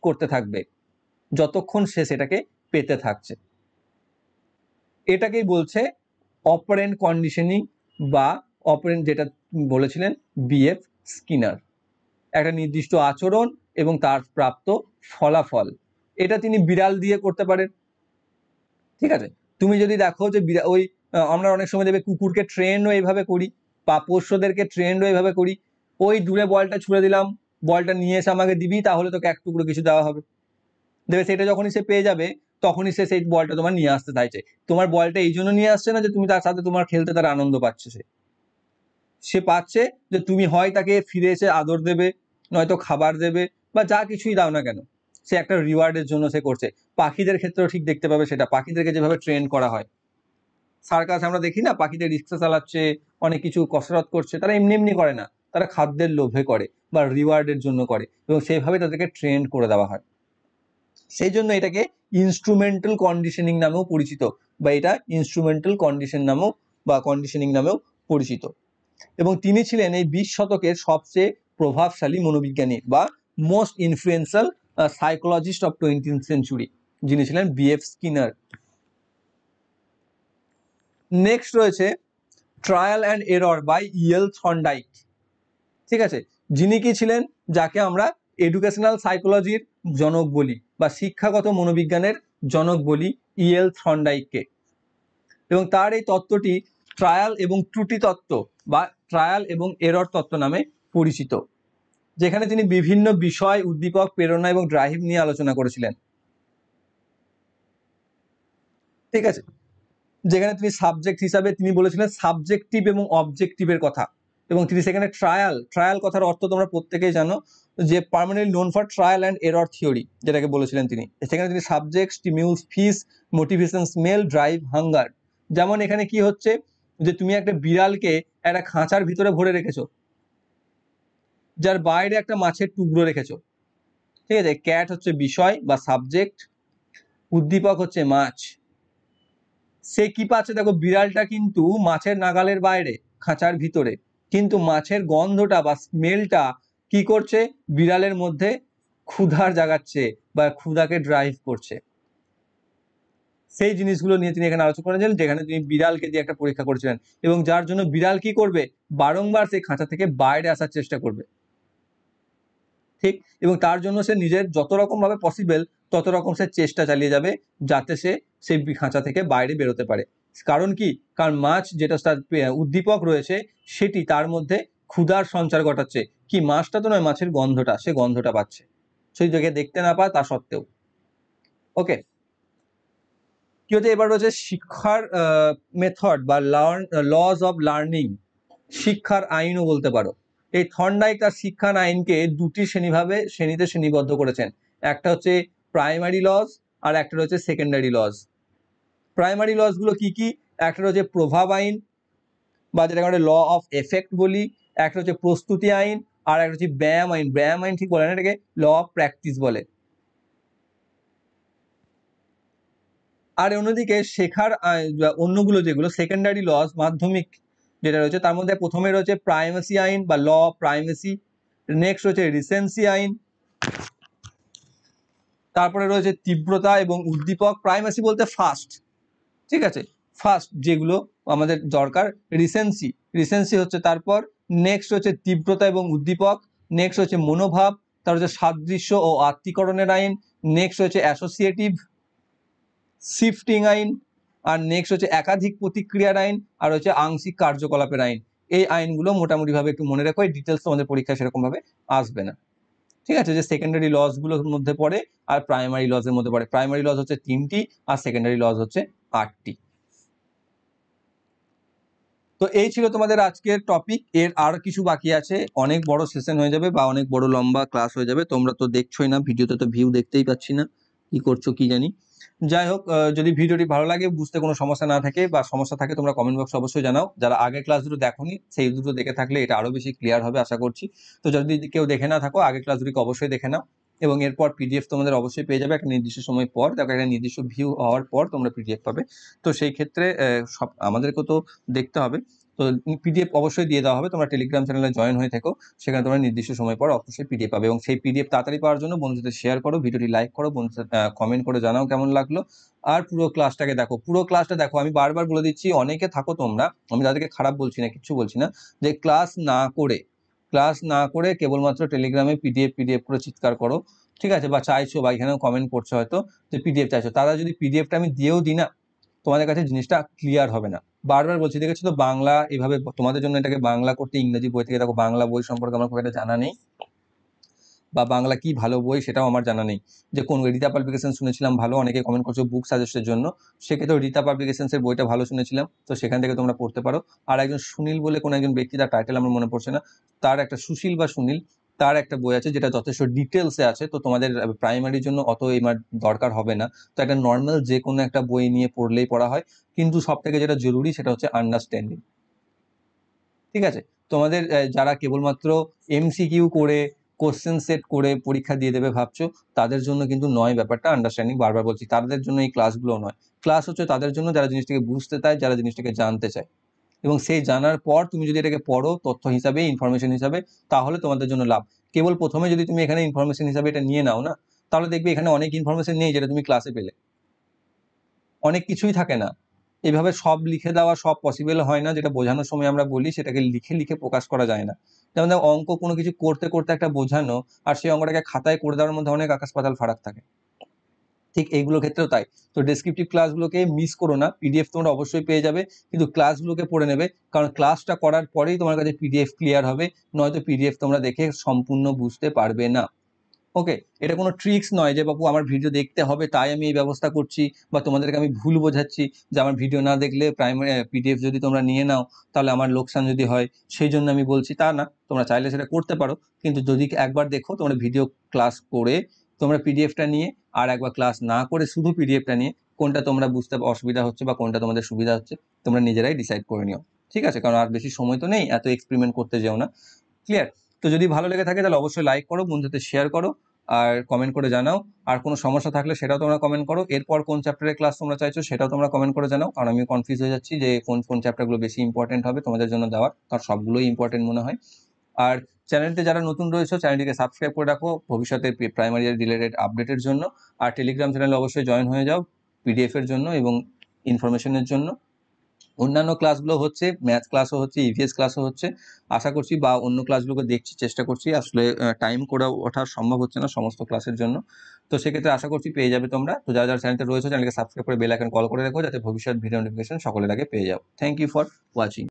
করতে থাকবে যতক্ষণ সে সেটাকে পেতে থাকছে। এটাকেই বলছে অপারেন্ট কন্ডিশনিং বা অপারেন্ট, যেটা বলেছিলেন বিএফ স্কিনার, একটা নির্দিষ্ট আচরণ এবং তার প্রাপ্ত ফলাফল। এটা তিনি বিড়াল দিয়ে করতে পারেন, ঠিক আছে। তুমি যদি দেখো যে ওই আমরা অনেক সময় দেখবে কুকুরকে ট্রেনও এইভাবে করি বা পোষ্যদেরকে ট্রেনও এইভাবে করি, ওই দূরে বলটা ছুড়ে দিলাম, বলটা নিয়ে এসে আমাকে দিবি, তাহলে তোকে এক টুকরো কিছু দেওয়া হবে, দেবে, সেটা যখনই সে পেয়ে যাবে তখনই সে সেই বলটা তোমার নিয়ে আসতে চাইছে। তোমার বলটা এই জন্য নিয়ে আসছে না যে তুমি তার সাথে তোমার খেলতে তার আনন্দ পাচ্ছে, সে পাচ্ছে যে তুমি হয় তাকে ফিরে এসে আদর দেবে, নয়তো খাবার দেবে, বা যা কিছুই দাও না কেন, সে একটা রিওয়ার্ডের জন্য সে করছে। পাখিদের ক্ষেত্রেও ঠিক দেখতে পাবে সেটা, পাখিদেরকে যেভাবে ট্রেন করা হয়, সার্কাস আমরা দেখি না, পাখিদের রিক্সা চালাচ্ছে, অনেক কিছু কসরত করছে, তারা এমনি এমনি করে না, তারা খাদ্যের লোভে করে বা রিওয়ার্ডের জন্য করে, এবং সেইভাবে তাদেরকে ট্রেন করে দেওয়া হয়। সেই জন্য এটাকে ইনস্ট্রুমেন্টাল কন্ডিশনিং নামেও পরিচিত, বা এটা ইনস্ট্রুমেন্টাল কন্ডিশন নামেও বা কন্ডিশনিং নামেও পরিচিত। এবং তিনি ছিলেন এই 20 শতকের সবচেয়ে প্রভাবশালী মনোবিজ্ঞানী বা most influential psychologist of 20th century, যিনি ছিলেন বিএফ স্কিনার। নেক্সট রয়েছে trial and error by EL Thorndike, ঠিক আছে, যিনি কি ছিলেন, যাকে আমরা এডুকেশনাল সাইকোলজির জনক বলি বা শিক্ষাগত মনোবিজ্ঞানের জনক বলি ইএল থর্নডাইককে। এবং তার এই তত্ত্বটি ট্রায়াল এবং ত্রুটি তত্ত্ব বা ট্রায়াল এবং এরর তত্ত্ব নামে পরিচিত, যেখানে তিনি বিভিন্ন বিষয়, উদ্দীপক, প্রেরণা এবং ড্রাইভ নিয়ে আলোচনা করেছিলেন, ঠিক আছে। যেখানে তিনি সাবজেক্ট হিসাবে তিনি বলেছিলেন সাবজেক্টিভ এবং অবজেক্টিভের কথা, এবং তিনি সেখানে ট্রায়াল কথার অর্থ তোমরা প্রত্যেকেই জানো, যে permanently known for trial and error theory, যেটাকে বলেছিলেন তিনি। সেখানে তিনি সাবজেক্ট, স্টিমিউলস, ফিস, মোটিভেশন, স্মেল, ড্রাইভ, হাঙ্গার। যেমন এখানে কি হচ্ছে, যে তুমি একটা বিড়ালকে একটা খাঁচার ভিতরে ভরে রেখেছো, যার বাইরে একটা মাছের টুকরো রেখেছো, ঠিক আছে। ক্যাট হচ্ছে বিষয় বা সাবজেক্ট, উদ্দীপক হচ্ছে মাছ। সে কি পাচ্ছে দেখো, বিড়ালটা কিন্তু মাছের নাগালের বাইরে, খাঁচার ভিতরে, কিন্তু মাছের গন্ধটা বা স্মেলটা কি করছে, বিড়ালের মধ্যে ক্ষুধার জাগাচ্ছে বা ক্ষুধাকে ড্রাইভ করছে। সেই জিনিসগুলো নিয়ে তিনি এখানে আলোচনা করেছিলেন, যেখানে তিনি বিড়ালকে দিয়ে একটা পরীক্ষা করেছিলেন, এবং যার জন্য বিড়াল কি করবে, বারংবার সেই খাঁচা থেকে বাইরে আসার চেষ্টা করবে, ঠিক। এবং তার জন্য সে নিজের যত রকম ভাবে পসিবল তত রকম সে চেষ্টা চালিয়ে যাবে যাতে সে সেই খাঁচা থেকে বাইরে বেরোতে পারে। কারণ কি, কারণ মাছ যেটা তার উদ্দীপক রয়েছে, সেটি তার মধ্যে ক্ষুধার সঞ্চার ঘটাচ্ছে, কি মাছটা তো নয়, মাছের গন্ধটা, সে গন্ধটা পাচ্ছে, সেই জায়গায় দেখতে না পায় তা সত্ত্বেও। ওকে, কি হচ্ছে, এবার রয়েছে শিক্ষার মেথড বা লজ অফ লার্নিং, শিক্ষার আইনও বলতে পারো। এই থর্নডাইক তার শিক্ষা আইনকে দুটি শ্রেণীতে শ্রেণীবদ্ধ করেছেন। একটা হচ্ছে প্রাইমারি লজ আর একটা হচ্ছে সেকেন্ডারি লজ। প্রাইমারি লজগুলো কি কি? একটা হচ্ছে প্রভাব আইন বা যেটাকে আমরা ল অফ এফেক্ট বলি, একটা হচ্ছে প্রস্তুতি আইন, আর একটা হচ্ছে ব্যায়াম আইন। ব্যায়াম আইন ঠিক বলে না, এটাকে ল অফ প্র্যাকটিস বলে। আর অন্যদিকে শেখার অন্যগুলো যেগুলো সেকেন্ডারি লজ, মাধ্যমিক যেটা রয়েছে, তার মধ্যে প্রথমে রয়েছে প্রাইমেসি আইন বা ল অফ প্রাইমেসি, নেক্সট রয়েছে রিসেন্সি আইন, তারপরে রয়েছে তীব্রতা এবং উদ্দীপক। প্রাইমেসি বলতে ফার্স্ট, ঠিক আছে, ফার্স্ট যেগুলো আমাদের দরকার। রিসেন্সি হচ্ছে তারপর, নেক্সট হচ্ছে তীব্রতা এবং উদ্দীপক, নেক্সট হচ্ছে মনোভাব, তার হচ্ছে সাদৃশ্য ও আত্মীকরণের আইন, নেক্সট হচ্ছে অ্যাসোসিয়েটিভ শিফটিং আইন, আর নেক্সট হচ্ছে একাধিক প্রতিক্রিয়ার আইন, আর হচ্ছে আংশিক কার্যকলাপের আইন। এই আইনগুলো মোটামুটিভাবে একটু মনে রাখো, এই ডিটেলস তোমাদের পরীক্ষায় সেরকমভাবে আসবে না, ঠিক আছে। যে সেকেন্ডারি লজগুলোর মধ্যে পড়ে আর প্রাইমারি লজের মধ্যে পড়ে। প্রাইমারি লজ হচ্ছে 3টি আর সেকেন্ডারি লজ হচ্ছে 8টি। তো এই ছিল তোমাদের আজকের টপিক। এর আর কিছু বাকি আছে, অনেক বড় সেশন হয়ে যাবে বা অনেক বড় লম্বা ক্লাস হয়ে যাবে। তোমরা তো দেখছোই না, ভিডিওতে তো ভিউ দেখতেই পাচ্ছি না, কি করছো কি জানি। যাই হোক, যদি ভিডিওটি ভালো লাগে, বুঝতে কোনো সমস্যা না থাকে বা সমস্যা থাকে, তোমরা কমেন্ট বক্সে অবশ্যই জানাও। যারা আগের ক্লাস দুটো দেখোনি, সেই দুটো দেখে থাকলে এটা আরো বেশি ক্লিয়ার হবে আশা করছি। তো যদি কেউ দেখে না থাকো, আগের ক্লাসগুলিকে অবশ্যই দেখে নাও, এবং এরপর পিডিএফ তোমাদের অবশ্যই পেয়ে যাবে একটা নির্দিষ্ট সময় পর। দেখো, একটা নির্দিষ্ট ভিউ হওয়ার পর তোমরা পিডিএফ পাবে। তো সেই ক্ষেত্রে সব আমাদেরকেও তো দেখতে হবে। তো পিডিএফ অবশ্যই দিয়ে দেওয়া হবে, তোমরা টেলিগ্রাম চ্যানেলে জয়েন হয়ে থেকো, সেখানে তোমরা নির্দিষ্ট সময় পর অবশ্যই পিডিএফ পাবে। এবং সেই পিডিএফ তাড়াতাড়ি পাওয়ার জন্য বন্ধুদের শেয়ার করো, ভিডিওটি লাইক করো, বন্ধুদের কমেন্ট করে জানাও কেমন লাগলো। আর পুরো ক্লাসটাকে দেখো, পুরো ক্লাসটা দেখো। আমি বারবার বলে দিচ্ছি, অনেকে থাকো তোমরা, আমি তাদেরকে খারাপ বলছি না, কিচ্ছু বলছি না, যে ক্লাস না করে কেবলমাত্র টেলিগ্রামে পিডিএফ করে চিৎকার করো, ঠিক আছে, বা চাইছো বা এখানেও কমেন্ট করছো হয়তো যে পিডিএফ চাইছো। তারা যদি পিডিএফটা আমি দিয়েও দিই না, তোমাদের কাছে জিনিসটা ক্লিয়ার হবে না। বারবার বলছি, দেখেছো তো, বাংলা এভাবে তোমাদের জন্য এটাকে বাংলা করতে ইংরেজি বই থেকে দেখো। বাংলা বই সম্পর্কে আমার খুব একটা জানা নেই, বা বাংলা কি ভালো বই সেটাও আমার জানা নেই। যে কোন রীতা পাবলিকেশন শুনেছিলাম ভালো, অনেকে কমেন্ট করছো বুক সাজেস্টের জন্য, সেক্ষেত্রে রীতা পাবলিকেশনসের বইটা ভালো শুনেছিলাম, তো সেখান থেকে তোমরা পড়তে পারো। আর একজন সুনীল বলে কোন একজন ব্যক্তি, তার টাইটেল আমার মনে পড়ছে না, তার একটা সুশীল বা সুনীল, তার একটা বই আছে যেটা যথেষ্ট ডিটেলসে আছে। তো তোমাদের প্রাইমারির জন্য অত এবার দরকার হবে না। তো একটা নর্মাল যে কোনো একটা বই নিয়ে পড়লেই পড়া হয়, কিন্তু সব থেকে যেটা জরুরি সেটা হচ্ছে আন্ডারস্ট্যান্ডিং, ঠিক আছে। তোমাদের যারা কেবলমাত্র এমসিকিউ করে কোশ্চেন সেট করে পরীক্ষা দিয়ে দেবে ভাবছো, তাদের জন্য কিন্তু নয় ব্যাপারটা। আন্ডারস্ট্যান্ডিং বারবার বলছি, তাদের জন্য এই ক্লাসগুলো নয়। ক্লাস হচ্ছে তাদের জন্য যারা জিনিসটাকে বুঝতে চায়, যারা জিনিসটাকে জানতে চায়, এবং সেই জানার পর তুমি যদি এটাকে পড়ো তথ্য হিসাবে, ইনফরমেশন হিসাবে, তাহলে তোমাদের জন্য লাভ। কেবল প্রথমে যদি তুমি এখানে ইনফরমেশন হিসাবে এটা নিয়ে নাও না, তাহলে দেখবে এখানে অনেক ইনফরমেশন নেই যেটা তুমি ক্লাসে পেলে, অনেক কিছুই থাকে না। এভাবে সব লিখে দেওয়া সব পসিবল হয় না। যেটা বোঝানোর সময় আমরা বলি, সেটাকে লিখে লিখে প্রকাশ করা যায় না। যেমন দেখো, অঙ্ক কোনো কিছু করতে করতে একটা বোঝানো, আর সেই অঙ্কটাকে খাতায় করে দেওয়ার মধ্যে অনেক আকাশ পাতাল ফারাক থাকে। ঠিক এইগুলোর ক্ষেত্রেও তাই। তো ডেসক্রিপটিভ ক্লাসগুলোকে মিস করো না, পিডিএফ তোমরা অবশ্যই পেয়ে যাবে, কিন্তু ক্লাসগুলোকে পড়ে নেবে, কারণ ক্লাসটা করার পরেই তোমার কাছে পিডিএফ ক্লিয়ার হবে, নয়তো পিডিএফ তোমরা দেখে সম্পূর্ণ বুঝতে পারবে না। ওকে, এটা কোনো ট্রিক্স নয় যে বাবু আমার ভিডিও দেখতে হবে তাই আমি এই ব্যবস্থা করছি, বা তোমাদেরকে আমি ভুল বোঝাচ্ছি যে আমার ভিডিও না দেখলে প্রাইমারি পিডিএফ যদি তোমরা নিয়ে নাও তাহলে আমার লোকসান যদি হয়, সেই জন্য আমি বলছি তা না। তোমরা চাইলে সেটা করতে পারো, কিন্তু যদি একবার দেখো তোমরা ভিডিও ক্লাস করে তোমরা পিডিএফটা নিয়ে, আর একবার ক্লাস না করে শুধু পিডিএফটা নিয়ে, কোনটা তোমরা বুঝতে অসুবিধা হচ্ছে বা কোনটা তোমাদের সুবিধা হচ্ছে, তোমরা নিজেরাই ডিসাইড করে নিও, ঠিক আছে। কারণ আর বেশি সময় তো নেই, এত এক্সপেরিমেন্ট করতে যেও না, ক্লিয়ার। তো যদি ভালো লেগে থাকে তাহলে অবশ্যই লাইক করো, বন্ধুদের শেয়ার করো, আর কমেন্ট করে জানাও। আর কোনো সমস্যা থাকলে সেটাও তোমরা কমেন্ট করো। এরপর কোন চ্যাপ্টারের ক্লাস তোমরা চাইছো সেটাও তোমরা কমেন্ট করে জানাও, কারণ আমি কনফিউজ হয়ে যাচ্ছি যে কোন কোন চ্যাপ্টারগুলো বেশি ইম্পর্টেন্ট হবে তোমাদের জন্য দেওয়ার, কারণ সবগুলোই ইম্পর্টেন্ট মনে হয়। আর চ্যানেলটি যারা নতুন রয়েছে, চ্যানেলটিকে সাবস্ক্রাইব করে রাখো ভবিষ্যতে প্রাইমারি রিলেটেড আপডেটের জন্য। আর টেলিগ্রাম চ্যানেলে অবশ্যই জয়েন হয়ে যাও পিডিএফ এর জন্য এবং ইনফরমেশনের জন্য। অন্যান্য ক্লাসগুলো হচ্ছে, ম্যাথ ক্লাসও হচ্ছে, ইভিএস ক্লাসও হচ্ছে, আশা করছি, বা অন্য ক্লাসগুলোকে দেখছি, চেষ্টা করছি, আসলে টাইম করে ওঠা সম্ভব হচ্ছে না সমস্ত ক্লাসের জন্য। তো সেক্ষেত্রে আশা করছি পেয়ে যাবে তোমরা। তো যারা যারা চ্যানেলটা রয়েছে, চ্যানেলকে সাবস্ক্রাইব করে বেল আইকন কল করে রাখো, যাতে ভবিষ্যৎ ভিডিও নোটিফিকেশন সকলের আগে পেয়ে যাও। Thank you for watching.